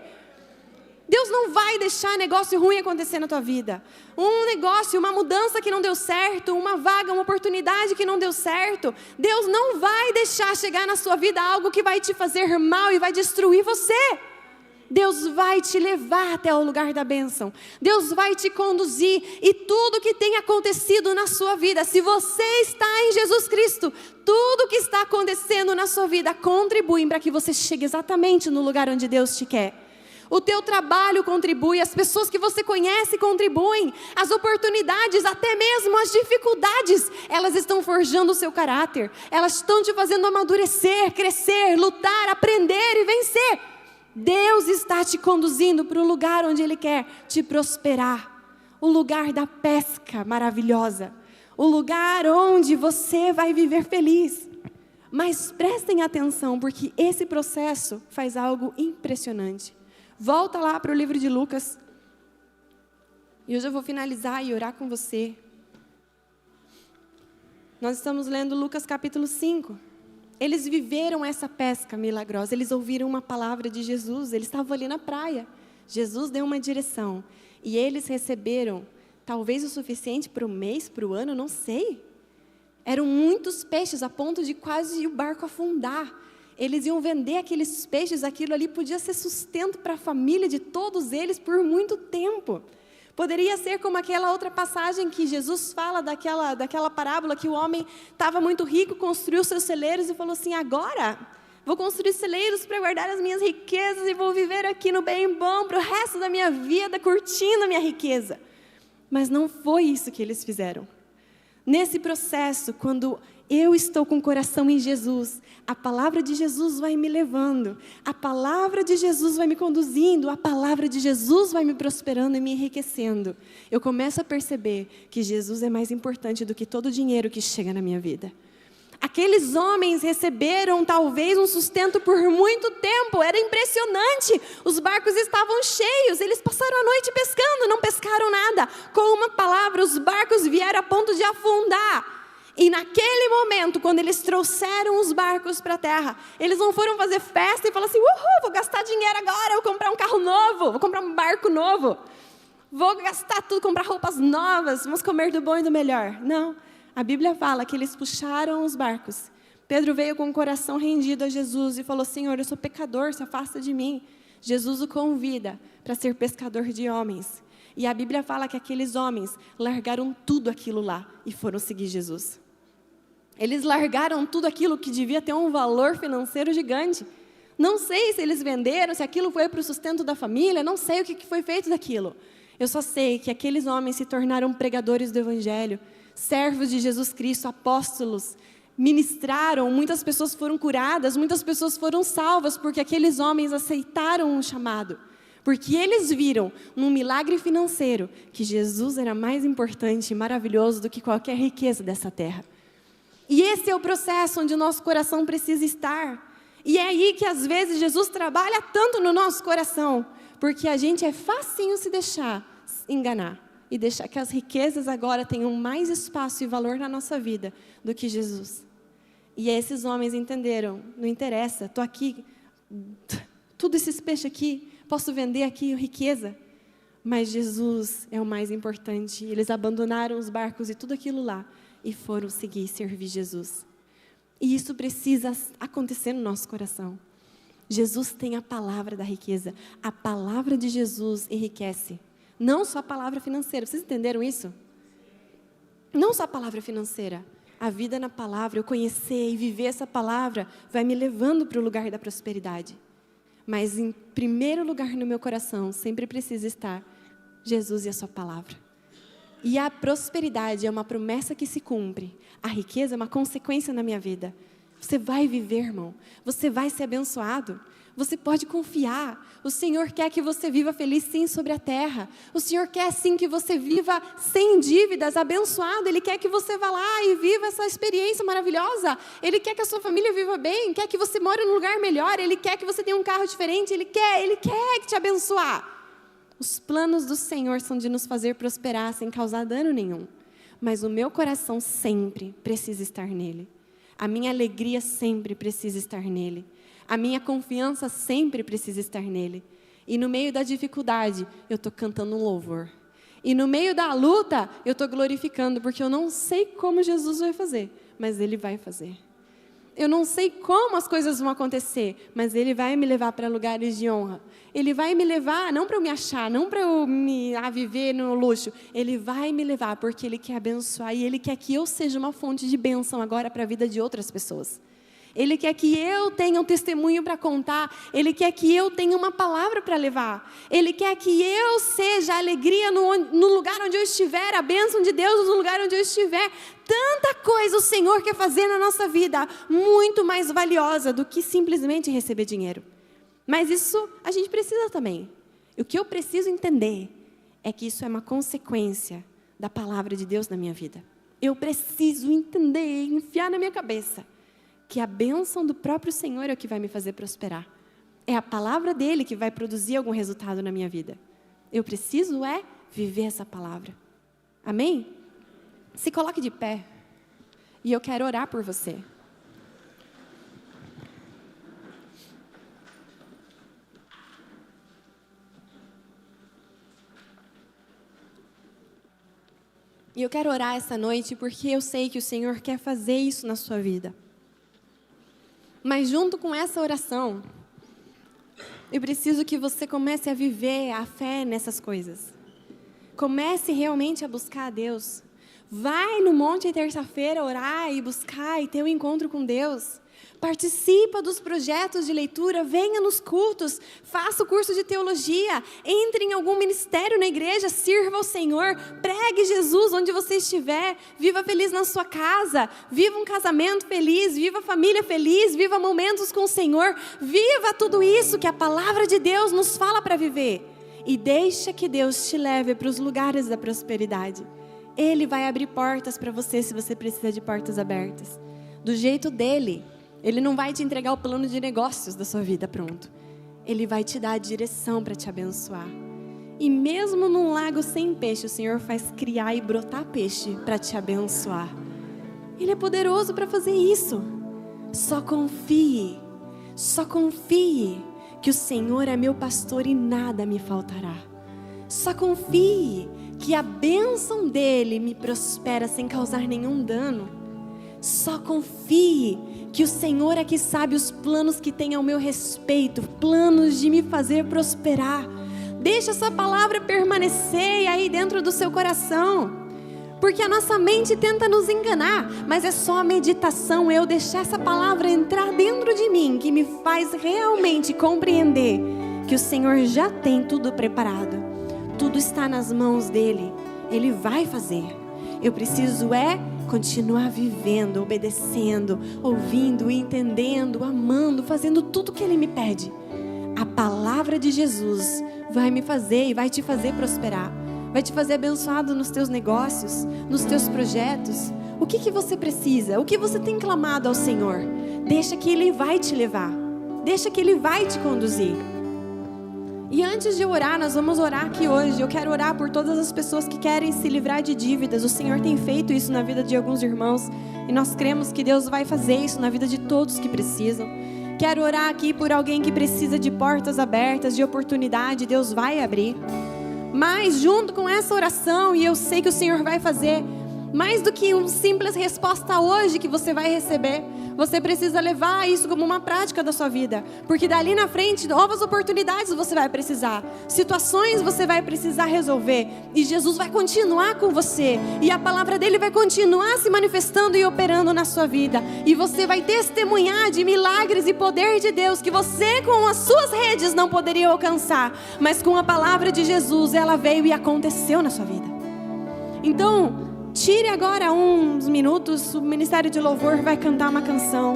Deus não vai deixar negócio ruim acontecer na tua vida. Um negócio, uma mudança que não deu certo, uma vaga, uma oportunidade que não deu certo. Deus não vai deixar chegar na sua vida algo que vai te fazer mal e vai destruir você. Deus vai te levar até o lugar da bênção. Deus vai te conduzir. E tudo que tem acontecido na sua vida, se você está em Jesus Cristo, tudo que está acontecendo na sua vida contribui para que você chegue exatamente no lugar onde Deus te quer. O teu trabalho contribui, as pessoas que você conhece contribuem, as oportunidades, até mesmo as dificuldades, elas estão forjando o seu caráter, elas estão te fazendo amadurecer, crescer, lutar, aprender e vencer. Deus está te conduzindo para o lugar onde Ele quer te prosperar, o lugar da pesca maravilhosa, o lugar onde você vai viver feliz. Mas prestem atenção, porque esse processo faz algo impressionante. Volta lá para o livro de Lucas. E hoje eu vou finalizar e orar com você. Nós estamos lendo Lucas capítulo 5. Eles viveram essa pesca milagrosa. Eles ouviram uma palavra de Jesus. Eles estavam ali na praia. Jesus deu uma direção. E eles receberam, talvez o suficiente para o mês, para o ano, não sei. Eram muitos peixes, a ponto de quase o barco afundar. Eles iam vender aqueles peixes, aquilo ali podia ser sustento para a família de todos eles por muito tempo. Poderia ser como aquela outra passagem que Jesus fala daquela parábola que o homem estava muito rico, construiu seus celeiros e falou assim, agora vou construir celeiros para guardar as minhas riquezas e vou viver aqui no bem bom para o resto da minha vida, curtindo a minha riqueza. Mas não foi isso que eles fizeram. Nesse processo, quando eu estou com o coração em Jesus, a palavra de Jesus vai me levando, a palavra de Jesus vai me conduzindo, a palavra de Jesus vai me prosperando e me enriquecendo. Eu começo a perceber que Jesus é mais importante do que todo o dinheiro que chega na minha vida. Aqueles homens receberam talvez um sustento por muito tempo, era impressionante, os barcos estavam cheios, eles passaram a noite pescando, não pescaram nada. Com uma palavra, os barcos vieram a ponto de afundar. E naquele momento, quando eles trouxeram os barcos para a terra, eles não foram fazer festa e falar assim, vou gastar dinheiro agora, vou comprar um carro novo, vou comprar um barco novo, vou gastar tudo, comprar roupas novas, vamos comer do bom e do melhor. Não, a Bíblia fala que eles puxaram os barcos. Pedro veio com o coração rendido a Jesus e falou, Senhor, eu sou pecador, se afasta de mim. Jesus o convida para ser pescador de homens. E a Bíblia fala que aqueles homens largaram tudo aquilo lá e foram seguir Jesus. Eles largaram tudo aquilo que devia ter um valor financeiro gigante. Não sei se eles venderam, se aquilo foi para o sustento da família, não sei o que foi feito daquilo. Eu só sei que aqueles homens se tornaram pregadores do Evangelho, servos de Jesus Cristo, apóstolos, ministraram, muitas pessoas foram curadas, muitas pessoas foram salvas, porque aqueles homens aceitaram um chamado. Porque eles viram num milagre financeiro que Jesus era mais importante e maravilhoso do que qualquer riqueza dessa terra. E esse é o processo onde o nosso coração precisa estar. E é aí que às vezes Jesus trabalha tanto no nosso coração, porque a gente é facinho se deixar enganar e deixar que as riquezas agora tenham mais espaço e valor na nossa vida do que Jesus. E esses homens entenderam, não interessa, estou aqui, tudo esses peixes aqui, posso vender aqui riqueza, mas Jesus é o mais importante. Eles abandonaram os barcos e tudo aquilo lá e foram seguir e servir Jesus. E isso precisa acontecer no nosso coração. Jesus tem a palavra da riqueza. A palavra de Jesus enriquece. Não só a palavra financeira. Vocês entenderam isso? Não só a palavra financeira. A vida na palavra, eu conhecer e viver essa palavra, vai me levando para o lugar da prosperidade. Mas em primeiro lugar no meu coração, sempre precisa estar Jesus e a sua palavra. E a prosperidade é uma promessa que se cumpre. A riqueza é uma consequência na minha vida. Você vai viver, irmão. Você vai ser abençoado. Você pode confiar. O Senhor quer que você viva feliz sim sobre a terra. O Senhor quer sim que você viva sem dívidas, abençoado. Ele quer que você vá lá e viva essa experiência maravilhosa. Ele quer que a sua família viva bem. Quer que você more num lugar melhor. Ele quer que você tenha um carro diferente. Ele quer te abençoar. Os planos do Senhor são de nos fazer prosperar sem causar dano nenhum. Mas o meu coração sempre precisa estar nele. A minha alegria sempre precisa estar nele. A minha confiança sempre precisa estar nele. E no meio da dificuldade, eu estou cantando um louvor. E no meio da luta, eu estou glorificando, porque eu não sei como Jesus vai fazer, mas Ele vai fazer. Eu não sei como as coisas vão acontecer, mas Ele vai me levar para lugares de honra. Ele vai me levar, não para eu me achar, não para eu me viver no luxo. Ele vai me levar porque Ele quer abençoar e Ele quer que eu seja uma fonte de bênção agora para a vida de outras pessoas. Ele quer que eu tenha um testemunho para contar. Ele quer que eu tenha uma palavra para levar. Ele quer que eu seja a alegria no lugar onde eu estiver, a bênção de Deus no lugar onde eu estiver. Tanta coisa o Senhor quer fazer na nossa vida, muito mais valiosa do que simplesmente receber dinheiro. Mas isso a gente precisa também. O que eu preciso entender é que isso é uma consequência da palavra de Deus na minha vida. Eu preciso entender, enfiar na minha cabeça que a bênção do próprio Senhor é o que vai me fazer prosperar. É a palavra dEle que vai produzir algum resultado na minha vida. Eu preciso viver essa palavra. Amém? Se coloque de pé. E eu quero orar por você. E eu quero orar essa noite porque eu sei que o Senhor quer fazer isso na sua vida. Mas junto com essa oração, eu preciso que você comece a viver a fé nessas coisas. Comece realmente a buscar a Deus. Vai no monte terça-feira orar e buscar e ter um encontro com Deus. Participa dos projetos de leitura, venha nos cultos, faça o curso de teologia, entre em algum ministério na igreja, sirva ao Senhor, pregue Jesus onde você estiver, viva feliz na sua casa, viva um casamento feliz, viva família feliz, viva momentos com o Senhor, viva tudo isso que a palavra de Deus nos fala para viver. E deixa que Deus te leve para os lugares da prosperidade. Ele vai abrir portas para você se você precisa de portas abertas. Do jeito dele. Ele não vai te entregar o plano de negócios da sua vida pronto. Ele vai te dar a direção para te abençoar. E mesmo num lago sem peixe, o Senhor faz criar e brotar peixe para te abençoar. Ele é poderoso para fazer isso. Só confie que o Senhor é meu pastor e nada me faltará. Só confie que a bênção dele me prospera sem causar nenhum dano. Só confie que o Senhor é que sabe os planos que tem ao meu respeito, planos de me fazer prosperar. Deixa essa palavra permanecer aí dentro do seu coração, porque a nossa mente tenta nos enganar, mas é só a meditação, eu deixar essa palavra entrar dentro de mim, que me faz realmente compreender que o Senhor já tem tudo preparado, tudo está nas mãos dEle, Ele vai fazer. Eu preciso continuar vivendo, obedecendo, ouvindo, entendendo, amando, fazendo tudo que Ele me pede. A palavra de Jesus vai me fazer e vai te fazer prosperar. Vai te fazer abençoado nos teus negócios, nos teus projetos. O que você precisa? O que você tem clamado ao Senhor? Deixa que Ele vai te levar. Deixa que Ele vai te conduzir. E antes de orar, nós vamos orar aqui hoje. Eu quero orar por todas as pessoas que querem se livrar de dívidas. O Senhor tem feito isso na vida de alguns irmãos. E nós cremos que Deus vai fazer isso na vida de todos que precisam. Quero orar aqui por alguém que precisa de portas abertas, de oportunidade. Deus vai abrir. Mas junto com essa oração, e eu sei que o Senhor vai fazer, mais do que uma simples resposta hoje que você vai receber, você precisa levar isso como uma prática da sua vida, porque dali na frente novas oportunidades você vai precisar, situações você vai precisar resolver, e Jesus vai continuar com você, e a palavra dele vai continuar se manifestando e operando na sua vida, e você vai testemunhar de milagres e poder de Deus que você com as suas redes não poderia alcançar, mas com a palavra de Jesus ela veio e aconteceu na sua vida. Então tire agora uns minutos, o Ministério de Louvor vai cantar uma canção.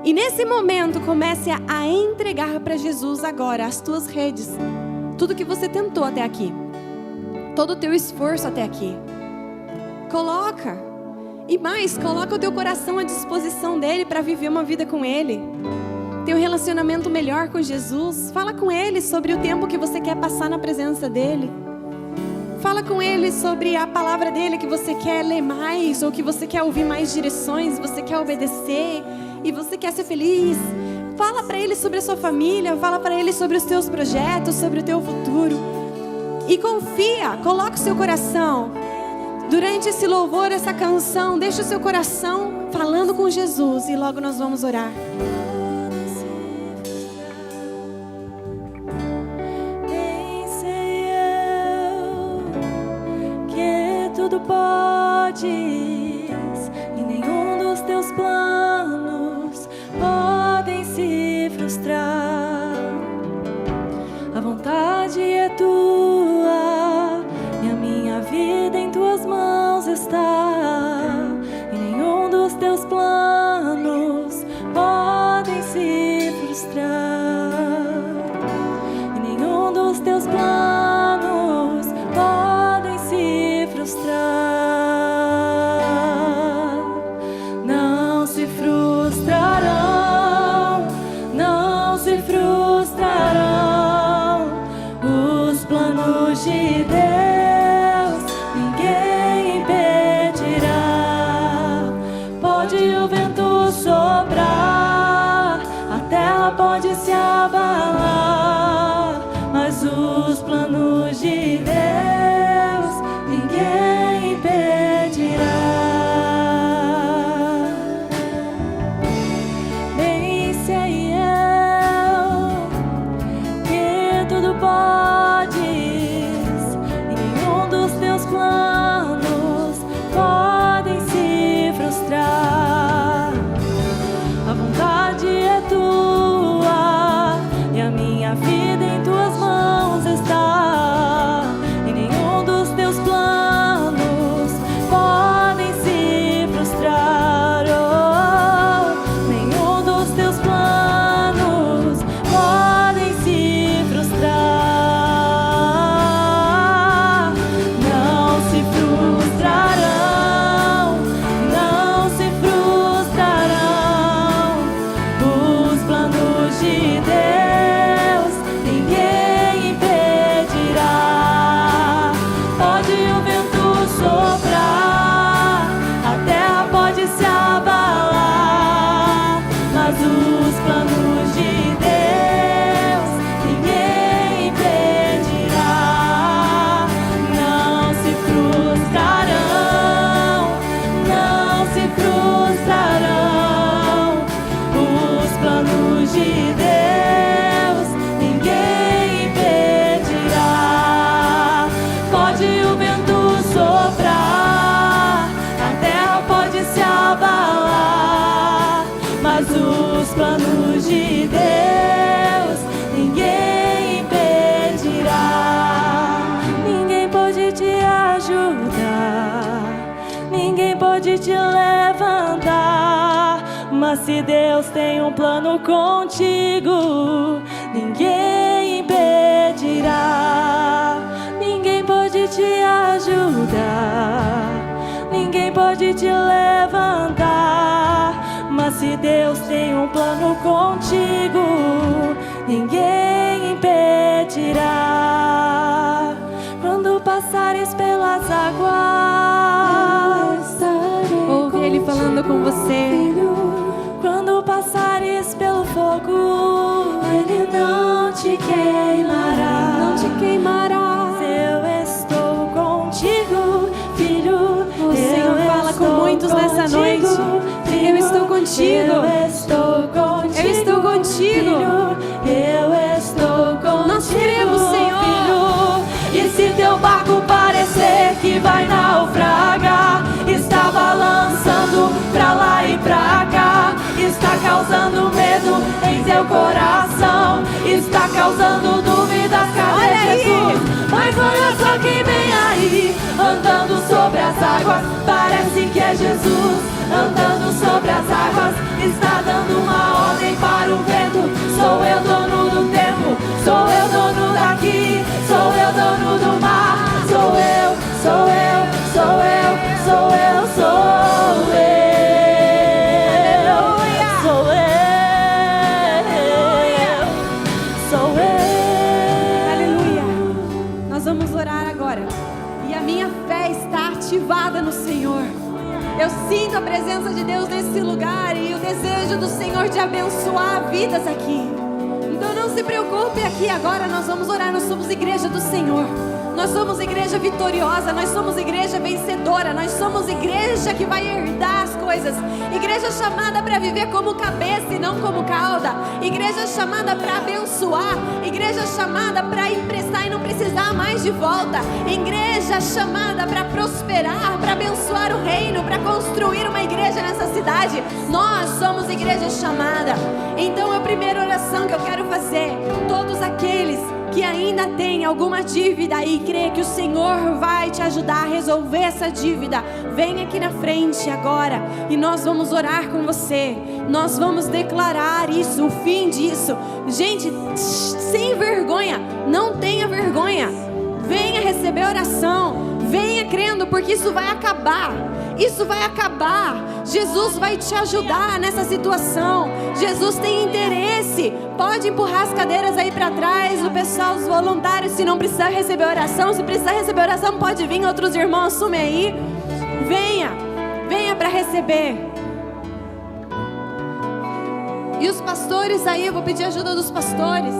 E nesse momento comece a entregar para Jesus agora as tuas redes. Tudo que você tentou até aqui. Todo o teu esforço até aqui. Coloca. E mais, coloca o teu coração à disposição dele para viver uma vida com ele. Ter um relacionamento melhor com Jesus. Fala com ele sobre o tempo que você quer passar na presença dele. Fala com ele sobre a palavra dele que você quer ler mais, ou que você quer ouvir mais direções, você quer obedecer e você quer ser feliz. Fala para ele sobre a sua família, fala para ele sobre os teus projetos, sobre o teu futuro. E confia, coloca o seu coração. Durante esse louvor, essa canção, deixa o seu coração falando com Jesus e logo nós vamos orar. Bem sei eu que tudo podes e nenhum dos teus planos podem se frustrar. A vontade é tua e a minha vida em tuas mãos está, e nenhum dos teus planos podem se frustrar, e nenhum dos teus planos podem se frustrar. Não se frustrarão, não se frustrarão os planos de Deus, ninguém impedirá. Pode o vento soprar, a terra pode se abalar, mas os planos de Deus ninguém impedirá. Bem sei eu que tudo podes e nenhum dos teus planos podem se frustrar. A vontade é tua e a minha vida em tuas mãos está, e nenhum dos teus planos podem se frustrar. Oh, nenhum dos teus planos podem se frustrar. Não se frustrarão, não se frustrarão os planos de Deus, ninguém impedirá. Pode o vento soprar, a terra pode se abalar, mas os planos de Deus ninguém impedirá. Não se frustrarão, não se frustrarão os planos de Deus, ninguém impedirá. Pode o vento soprar, a terra pode se abalar, mas os planos de Deus ninguém impedirá. Ninguém pode te ajudar, ninguém pode te levantar, mas se Deus tem um plano contigo, ninguém impedirá. Ninguém pode te ajudar, ninguém pode te levantar, mas se Deus tem um plano contigo, ninguém impedirá. Quando passares pelas águas, Ouve Ele falando com você. quando passares pelo fogo, Ele não te queimará. Não te queimará. Eu estou contigo, filho. O Senhor fala com muitos nessa noite. Eu estou contigo. Eu estou contigo. Eu estou contigo. Eu estou contigo. Nós cremos, Senhor. Filho. E se teu barco parecer que vai naufragar, está balançando pra lá e pra cá, está causando medo em teu coração, está causando dúvidas, cadê Jesus? Mas olha só quem vem aí, andando sobre as águas, parece que é Jesus, andando sobre as águas, está dando uma ordem para o vento. Sou eu dono do tempo, sou eu dono daqui, sou eu dono do mar, sou eu, sou eu, sou eu, sou eu, sou eu. ativada no Senhor. Eu sinto a presença de Deus nesse lugar e o desejo do Senhor de abençoar vidas aqui. Então não se preocupe aqui agora, nós vamos orar, nós somos igreja do Senhor. Nós somos igreja vitoriosa, nós somos igreja vencedora, nós somos igreja que vai herdar as coisas. Igreja chamada para viver como cabeça e não como cauda. Igreja chamada para abençoar. Igreja chamada para emprestar e não precisar mais de volta. Igreja chamada para prosperar, para abençoar o reino, para construir uma igreja nessa cidade. Nós somos igreja chamada. Então a primeira oração que eu quero fazer, todos aqueles que ainda tem alguma dívida e crê que o Senhor vai te ajudar a resolver essa dívida, vem aqui na frente agora e nós vamos orar com você. Nós vamos declarar isso, o fim disso. Gente, sem vergonha, não tenha vergonha. Venha receber oração, venha crendo, porque isso vai acabar. Isso vai acabar. Jesus vai te ajudar nessa situação. Jesus tem interesse. Pode empurrar as cadeiras aí para trás, o pessoal, os voluntários, se não precisar receber oração. Se precisar receber oração, pode vir, outros irmãos, assume aí. Venha para receber. E os pastores aí, eu vou pedir ajuda dos pastores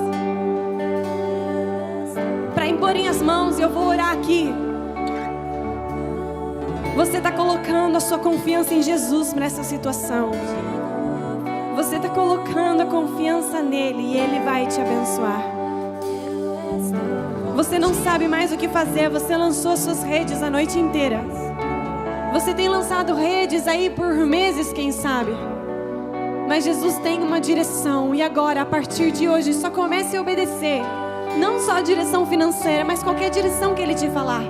para imporem as mãos e eu vou orar aqui. Você está colocando a sua confiança em Jesus nessa situação. Você está colocando a confiança nele e ele vai te abençoar. Você não sabe mais o que fazer. Você lançou suas redes a noite inteira. Você tem lançado redes aí por meses, quem sabe. Mas Jesus tem uma direção. E agora, a partir de hoje, só comece a obedecer. Não só a direção financeira, mas qualquer direção que ele te falar.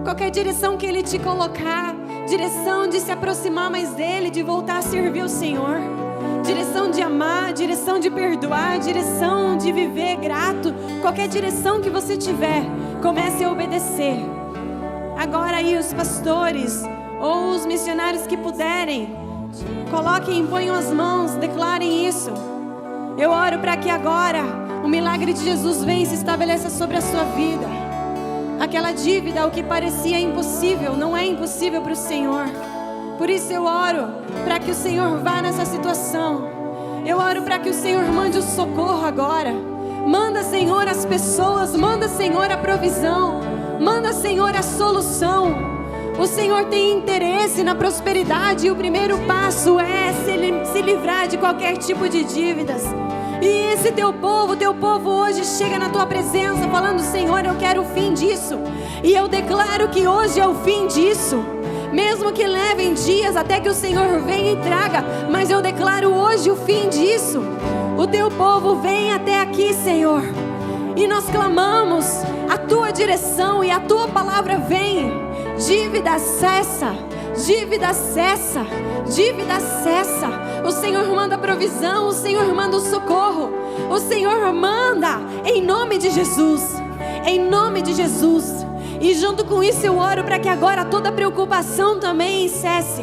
Qualquer direção que ele te colocar, direção de se aproximar mais dele, de voltar a servir o Senhor, direção de amar, direção de perdoar, direção de viver grato, qualquer direção que você tiver, comece a obedecer. Agora aí os pastores ou os missionários que puderem, coloquem, ponham as mãos, declarem isso. Eu oro para que agora o milagre de Jesus venha e se estabeleça sobre a sua vida. Aquela dívida, o que parecia impossível, não é impossível para o Senhor. Por isso eu oro para que o Senhor vá nessa situação. Eu oro para que o Senhor mande o socorro agora. Manda, Senhor, as pessoas. Manda, Senhor, a provisão. Manda, Senhor, a solução. O Senhor tem interesse na prosperidade e o primeiro passo é se livrar de qualquer tipo de dívidas. E esse teu povo hoje chega na tua presença falando: Senhor, eu quero o fim disso. E eu declaro que hoje é o fim disso. Mesmo que levem dias até que o Senhor venha e traga, mas eu declaro hoje o fim disso. O teu povo vem até aqui, Senhor. E nós clamamos a tua direção e a tua palavra vem. Dívida cessa. Dívida cessa, dívida cessa. O Senhor manda provisão, o Senhor manda o socorro. O Senhor manda em nome de Jesus. Em nome de Jesus. E junto com isso eu oro para que agora toda preocupação também cesse.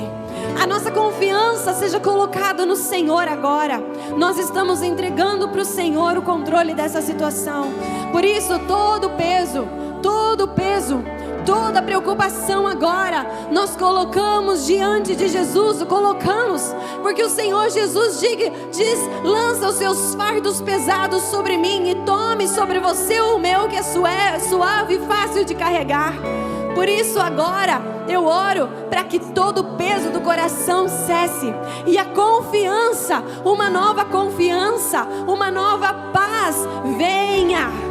A nossa confiança seja colocada no Senhor agora. Nós estamos entregando para o Senhor o controle dessa situação. Por isso todo peso, toda preocupação agora, nós colocamos diante de Jesus, colocamos, porque o Senhor Jesus diz: lança os seus fardos pesados sobre mim e tome sobre você o meu, que é suave e fácil de carregar. Por isso agora eu oro para que todo o peso do coração cesse e a confiança, uma nova confiança, uma nova paz venha.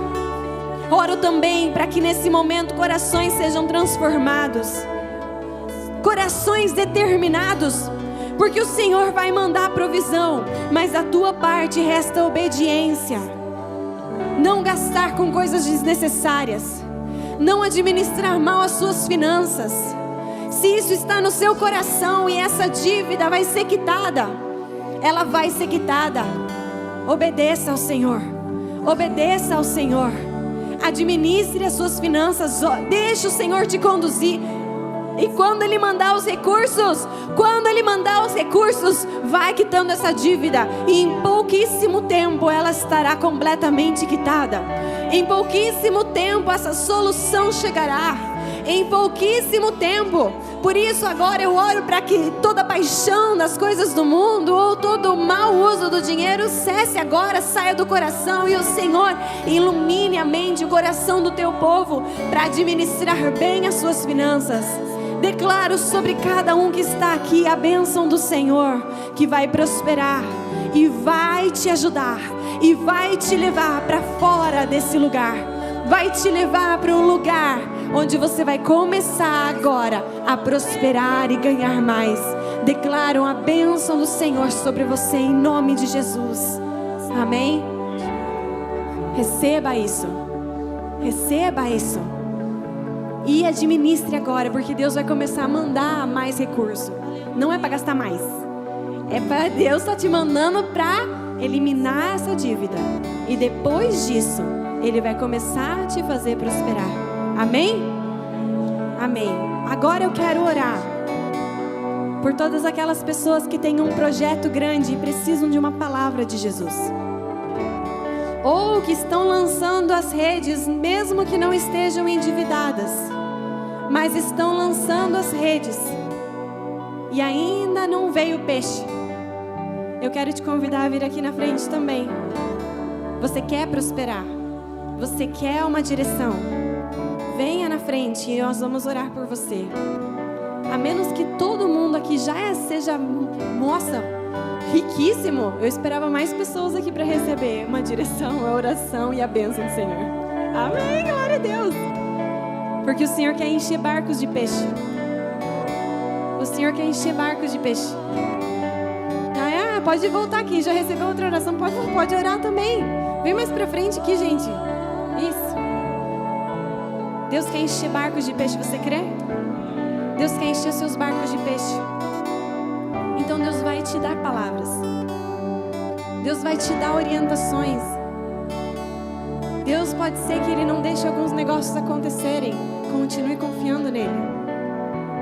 Oro também para que nesse momento corações sejam transformados, corações determinados, porque o Senhor vai mandar provisão, mas da tua parte resta obediência. Não gastar com coisas desnecessárias, não administrar mal as suas finanças. Se isso está no seu coração e essa dívida vai ser quitada, ela vai ser quitada. Obedeça ao Senhor, obedeça ao Senhor. Administre as suas finanças, deixe o Senhor te conduzir. E quando Ele mandar os recursos, vai quitando essa dívida. E em pouquíssimo tempo ela estará completamente quitada. Em pouquíssimo tempo essa solução chegará. em pouquíssimo tempo. Por isso agora eu oro para que toda paixão das coisas do mundo ou todo mau uso do dinheiro cesse agora, saia do coração, e o Senhor ilumine a mente e o coração do teu povo para administrar bem as suas finanças. Declaro sobre cada um que está aqui a bênção do Senhor, que vai prosperar e vai te ajudar e vai te levar para fora desse lugar, vai te levar para um lugar onde você vai começar agora a prosperar e ganhar mais. Declaro a bênção do Senhor sobre você em nome de Jesus. Amém? Receba isso. Receba isso. E administre agora, porque Deus vai começar a mandar mais recurso. Não é para gastar mais. É para Deus tá te mandando para eliminar essa dívida. E depois disso, Ele vai começar a te fazer prosperar. Amém? Amém. Agora eu quero orar por todas aquelas pessoas que têm um projeto grande e precisam de uma palavra de Jesus. Ou que estão lançando as redes, mesmo que não estejam endividadas, mas estão lançando as redes e ainda não veio o peixe. Eu quero te convidar a vir aqui na frente também. Você quer prosperar? Você quer uma direção? Venha na frente e nós vamos orar por você. A menos que todo mundo aqui já seja, nossa, riquíssimo. Eu esperava mais pessoas aqui para receber uma direção, a oração e a bênção do Senhor. Amém, glória a Deus. Porque o Senhor quer encher barcos de peixe. O Senhor quer encher barcos de peixe. Pode voltar aqui, já recebeu outra oração, pode orar também. Vem mais pra frente aqui, gente. Isso. Deus quer encher barcos de peixe, você crê? Deus quer encher seus barcos de peixe. Então Deus vai te dar palavras. Deus vai te dar orientações. Deus pode ser que Ele não deixe alguns negócios acontecerem. Continue confiando nele.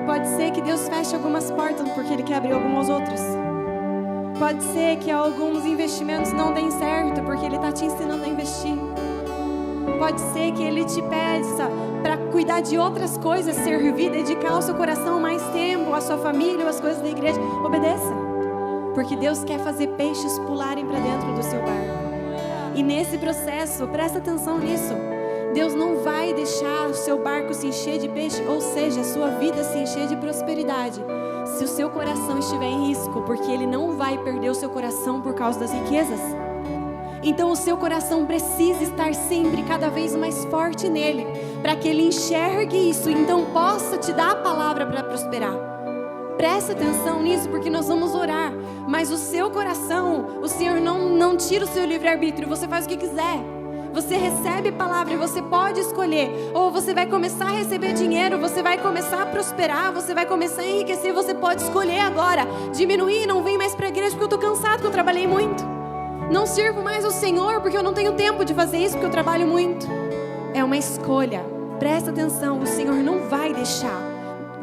Pode ser que Deus feche algumas portas porque Ele quer abrir algumas outras. Pode ser que alguns investimentos não deem certo porque Ele está te ensinando a investir. Pode ser que Ele te peça para cuidar de outras coisas, servir, dedicar o seu coração mais tempo, a sua família, as coisas da igreja. Obedeça, porque Deus quer fazer peixes pularem para dentro do seu barco. E nesse processo, presta atenção nisso, Deus não vai deixar o seu barco se encher de peixe, ou seja, a sua vida se encher de prosperidade, se o seu coração estiver em risco, porque Ele não vai perder o seu coração por causa das riquezas. Então o seu coração precisa estar sempre cada vez mais forte nele, para que Ele enxergue isso e então possa te dar a palavra para prosperar. Presta atenção nisso, porque nós vamos orar, mas o seu coração, o Senhor não tira o seu livre-arbítrio, você faz o que quiser. Você recebe palavra e você pode escolher. Ou você vai começar a receber dinheiro, você vai começar a prosperar, você vai começar a enriquecer. Você pode escolher agora diminuir, não vem mais para a igreja porque eu estou cansado, porque eu trabalhei muito. Não sirvo mais ao Senhor porque eu não tenho tempo de fazer isso, porque eu trabalho muito. É uma escolha. Presta atenção, o Senhor não vai deixar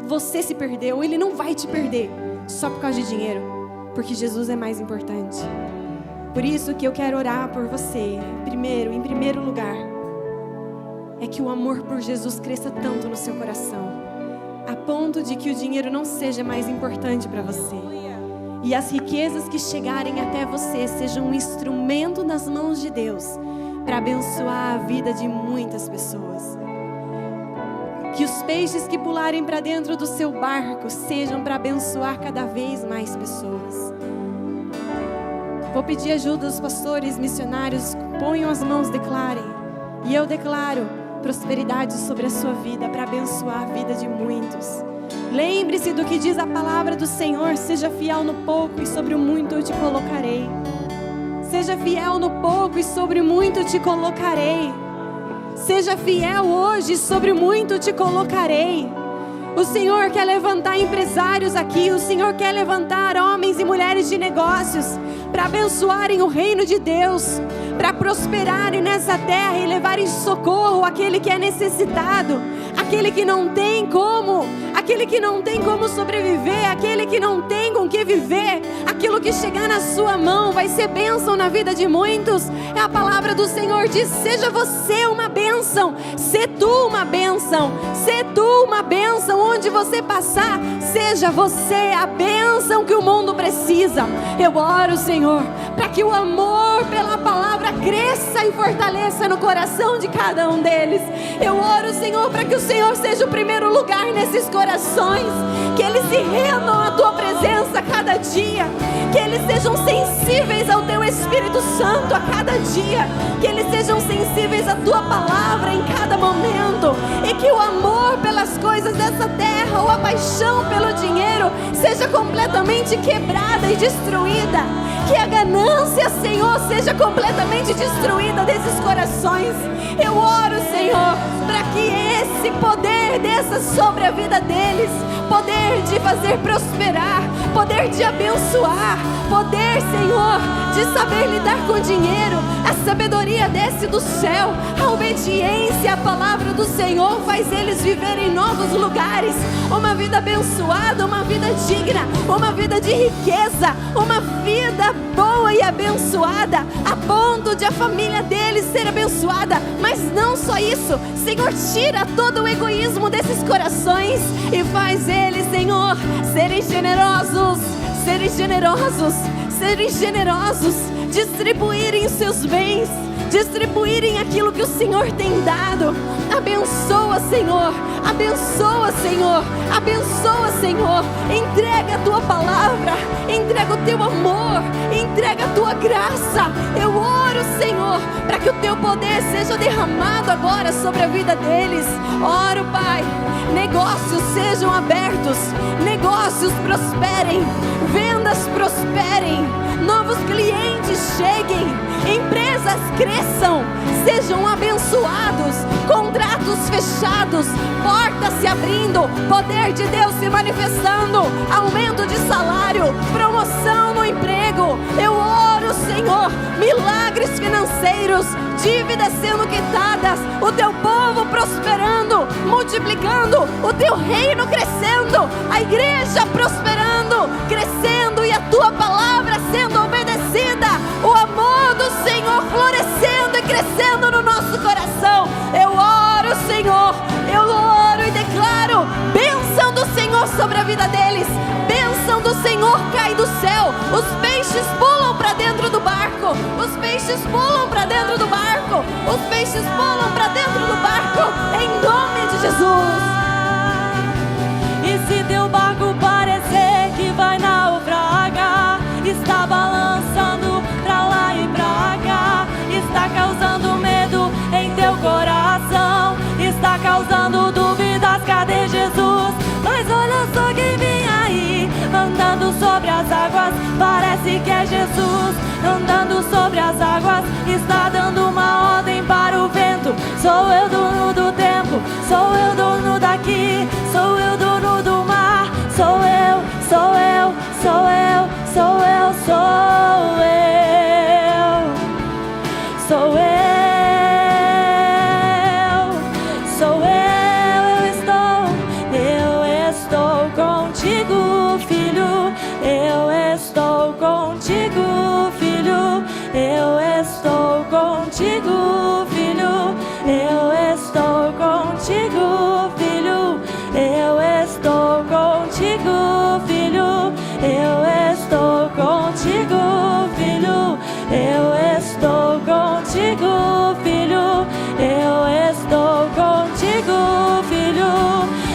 você se perder, ou Ele não vai te perder só por causa de dinheiro, porque Jesus é mais importante. Por isso que eu quero orar por você, em primeiro lugar, é que o amor por Jesus cresça tanto no seu coração, a ponto de que o dinheiro não seja mais importante para você. E as riquezas que chegarem até você sejam um instrumento nas mãos de Deus para abençoar a vida de muitas pessoas. Que os peixes que pularem para dentro do seu barco sejam para abençoar cada vez mais pessoas. Vou pedir ajuda dos pastores, missionários, ponham as mãos, declarem. E eu declaro prosperidade sobre a sua vida, para abençoar a vida de muitos. Lembre-se do que diz a palavra do Senhor: seja fiel no pouco e sobre o muito eu te colocarei. Seja fiel no pouco e sobre o muito eu te colocarei. Seja fiel hoje, sobre o muito te colocarei. O Senhor quer levantar empresários aqui, o Senhor quer levantar homens e mulheres de negócios para abençoarem o reino de Deus, para prosperarem nessa terra e levarem socorro àquele que é necessitado, aquele que não tem como, aquele que não tem como sobreviver, aquele que não tem com que viver, aquilo que chegar na sua mão vai ser bênção na vida de muitos. É a palavra do Senhor, diz: seja você uma bênção, sê tu uma bênção, sê tu uma bênção, onde você passar, seja você a bênção que o mundo precisa. Eu oro, Senhor, para que o amor pela palavra cresça e fortaleça no coração de cada um deles. Eu oro, Senhor, para que o Senhor seja o primeiro lugar nesses corações, que eles se rendam à tua presença a cada dia, que eles sejam sensíveis ao teu Espírito Santo a cada dia, que eles sejam sensíveis à tua palavra em cada momento, e que o amor pelas coisas dessa terra ou a paixão pelo dinheiro seja completamente quebrada e destruída, que a ganância, Senhor, seja completamente destruída desses corações. Eu oro, Senhor, para que esse poder desça sobre a vida deles, poder de fazer prosperar, poder de abençoar, poder, Senhor, de saber lidar com dinheiro. A sabedoria desce do céu, a obediência à palavra do Senhor faz eles viverem em novos lugares, uma vida abençoada, uma vida digna, uma vida de riqueza, uma vida boa e abençoada, a ponto de a família deles ser abençoada. Mas não só isso, Senhor, tira todo o egoísmo desses corações e faz eles, Senhor, serem generosos, serem generosos, serem generosos, distribuírem os seus bens, distribuírem aquilo que o Senhor tem dado. Abençoa, Senhor, abençoa, Senhor, abençoa, Senhor. Entrega a tua palavra, entrega o teu amor, entrega a tua graça. Eu oro, Senhor, para que o teu poder seja derramado agora sobre a vida deles. Oro, Pai, negócios sejam abertos, negócios prosperem, vendas prosperem, novos clientes cheguem, empresas cresçam, sejam abençoados, contratos fechados, portas se abrindo, poder de Deus se manifestando, aumento de salário, promoção no emprego. Eu oro, Senhor, milagres financeiros, dívidas sendo quitadas, o teu povo prosperando, multiplicando, o teu reino crescendo, a igreja prosperando, crescendo, e a tua palavra sendo obedecida, o amor do Senhor florescendo e crescendo no nosso coração. Eu oro, Senhor, eu oro e declaro bênção do Senhor sobre a vida deles. Bênção do Senhor cai do céu, os peixes pulam para dentro do barco, os peixes pulam para dentro do barco, os peixes pulam para dentro do barco, em nome de Jesus. E se teu barco parecer que vai naufragar, está balançando pra lá e pra cá, está causando medo em teu coração, está causando dúvidas, cadê Jesus? Mas olha só quem vem aí, andando sobre as águas, parece que é Jesus. Andando sobre as águas, está dando uma ordem para o vento. Sou eu dono do tempo, sou eu dono daqui, sou eu dono do mar. Sou eu, sou eu, sou eu, sou eu, sou eu, sou eu, sou eu estou contigo, filho, eu estou contigo, filho, eu estou contigo, filho, eu estou contigo, filho, eu estou contigo, filho, eu estou contigo, filho, eu estou contigo, filho, eu estou contigo, filho.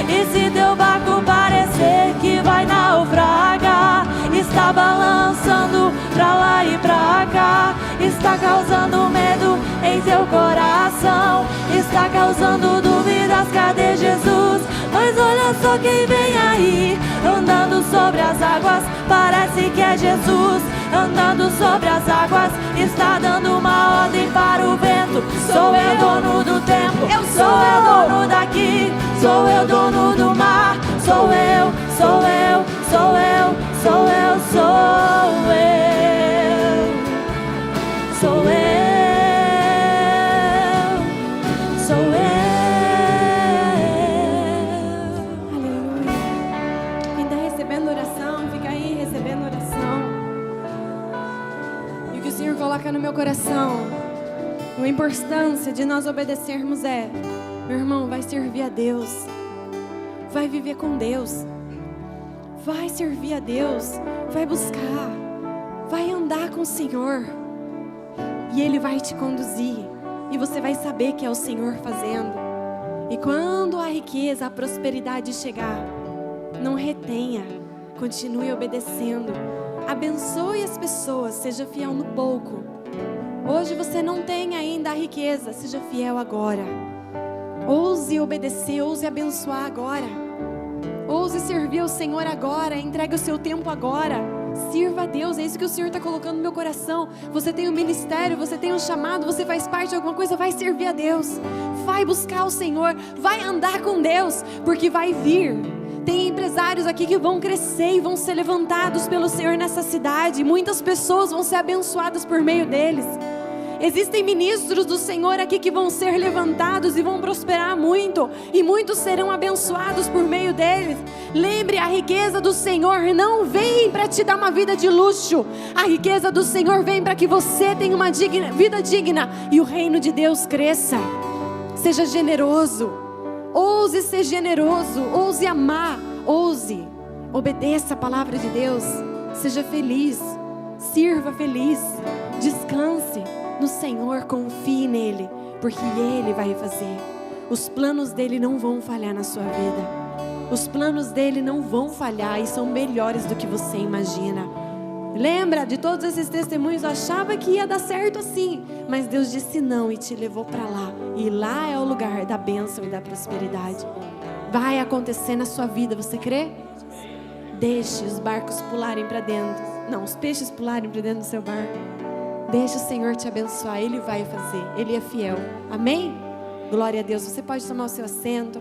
E se teu barco parecer que vai naufragar, está balançando pra lá e pra cá, está causando medo em teu coração, está causando dúvidas, cadê Jesus? Mas olha só quem vem aí, andando sobre as águas, parece que é Jesus. Andando sobre as águas, está dando uma ordem para o vento. Sou eu dono do tempo, sou eu dono daqui, sou eu dono do mar. Sou eu, sou eu, sou eu, sou eu, sou eu, sou eu, sou eu. Aleluia. no meu coração. A importância de nós obedecermos meu irmão, vai servir a Deus. Vai viver com Deus. Vai servir a Deus. Vai buscar. Vai andar com o Senhor. E Ele vai te conduzir. E você vai saber que é o Senhor fazendo. E quando a riqueza, a prosperidade chegar, não retenha. Continue obedecendo. Abençoe as pessoas. Seja fiel no pouco. Hoje você não tem ainda a riqueza. Seja fiel agora. Ouse obedecer. Ouse abençoar agora. Ouse servir ao Senhor agora. Entregue o seu tempo agora. Sirva a Deus. É isso que o Senhor está colocando no meu coração. Você tem um ministério. Você tem um chamado. Você faz parte de alguma coisa. Vai servir a Deus. Vai buscar o Senhor. Vai andar com Deus. Porque vai vir. Tem empresários aqui que vão crescer e vão ser levantados pelo Senhor nessa cidade. Muitas pessoas vão ser abençoadas por meio deles. Existem ministros do Senhor aqui que vão ser levantados e vão prosperar muito. E muitos serão abençoados por meio deles. Lembre, a riqueza do Senhor não vem para te dar uma vida de luxo. A riqueza do Senhor vem para que você tenha uma vida digna e o reino de Deus cresça. Seja generoso. Ouse ser generoso, ouse amar, ouse, obedeça a palavra de Deus, seja feliz, sirva feliz, descanse no Senhor, confie nele, porque Ele vai fazer. Os planos dele não vão falhar na sua vida, os planos dele não vão falhar e são melhores do que você imagina. Lembra de todos esses testemunhos? Eu achava que ia dar certo assim, mas Deus disse não e te levou para lá. E lá é o lugar da bênção e da prosperidade. Vai acontecer na sua vida, você crê? Deixe os barcos pularem para dentro. Não, os peixes pularem para dentro do seu barco. Deixe o Senhor te abençoar, Ele vai fazer. Ele é fiel. Amém? Glória a Deus. Você pode tomar o seu assento.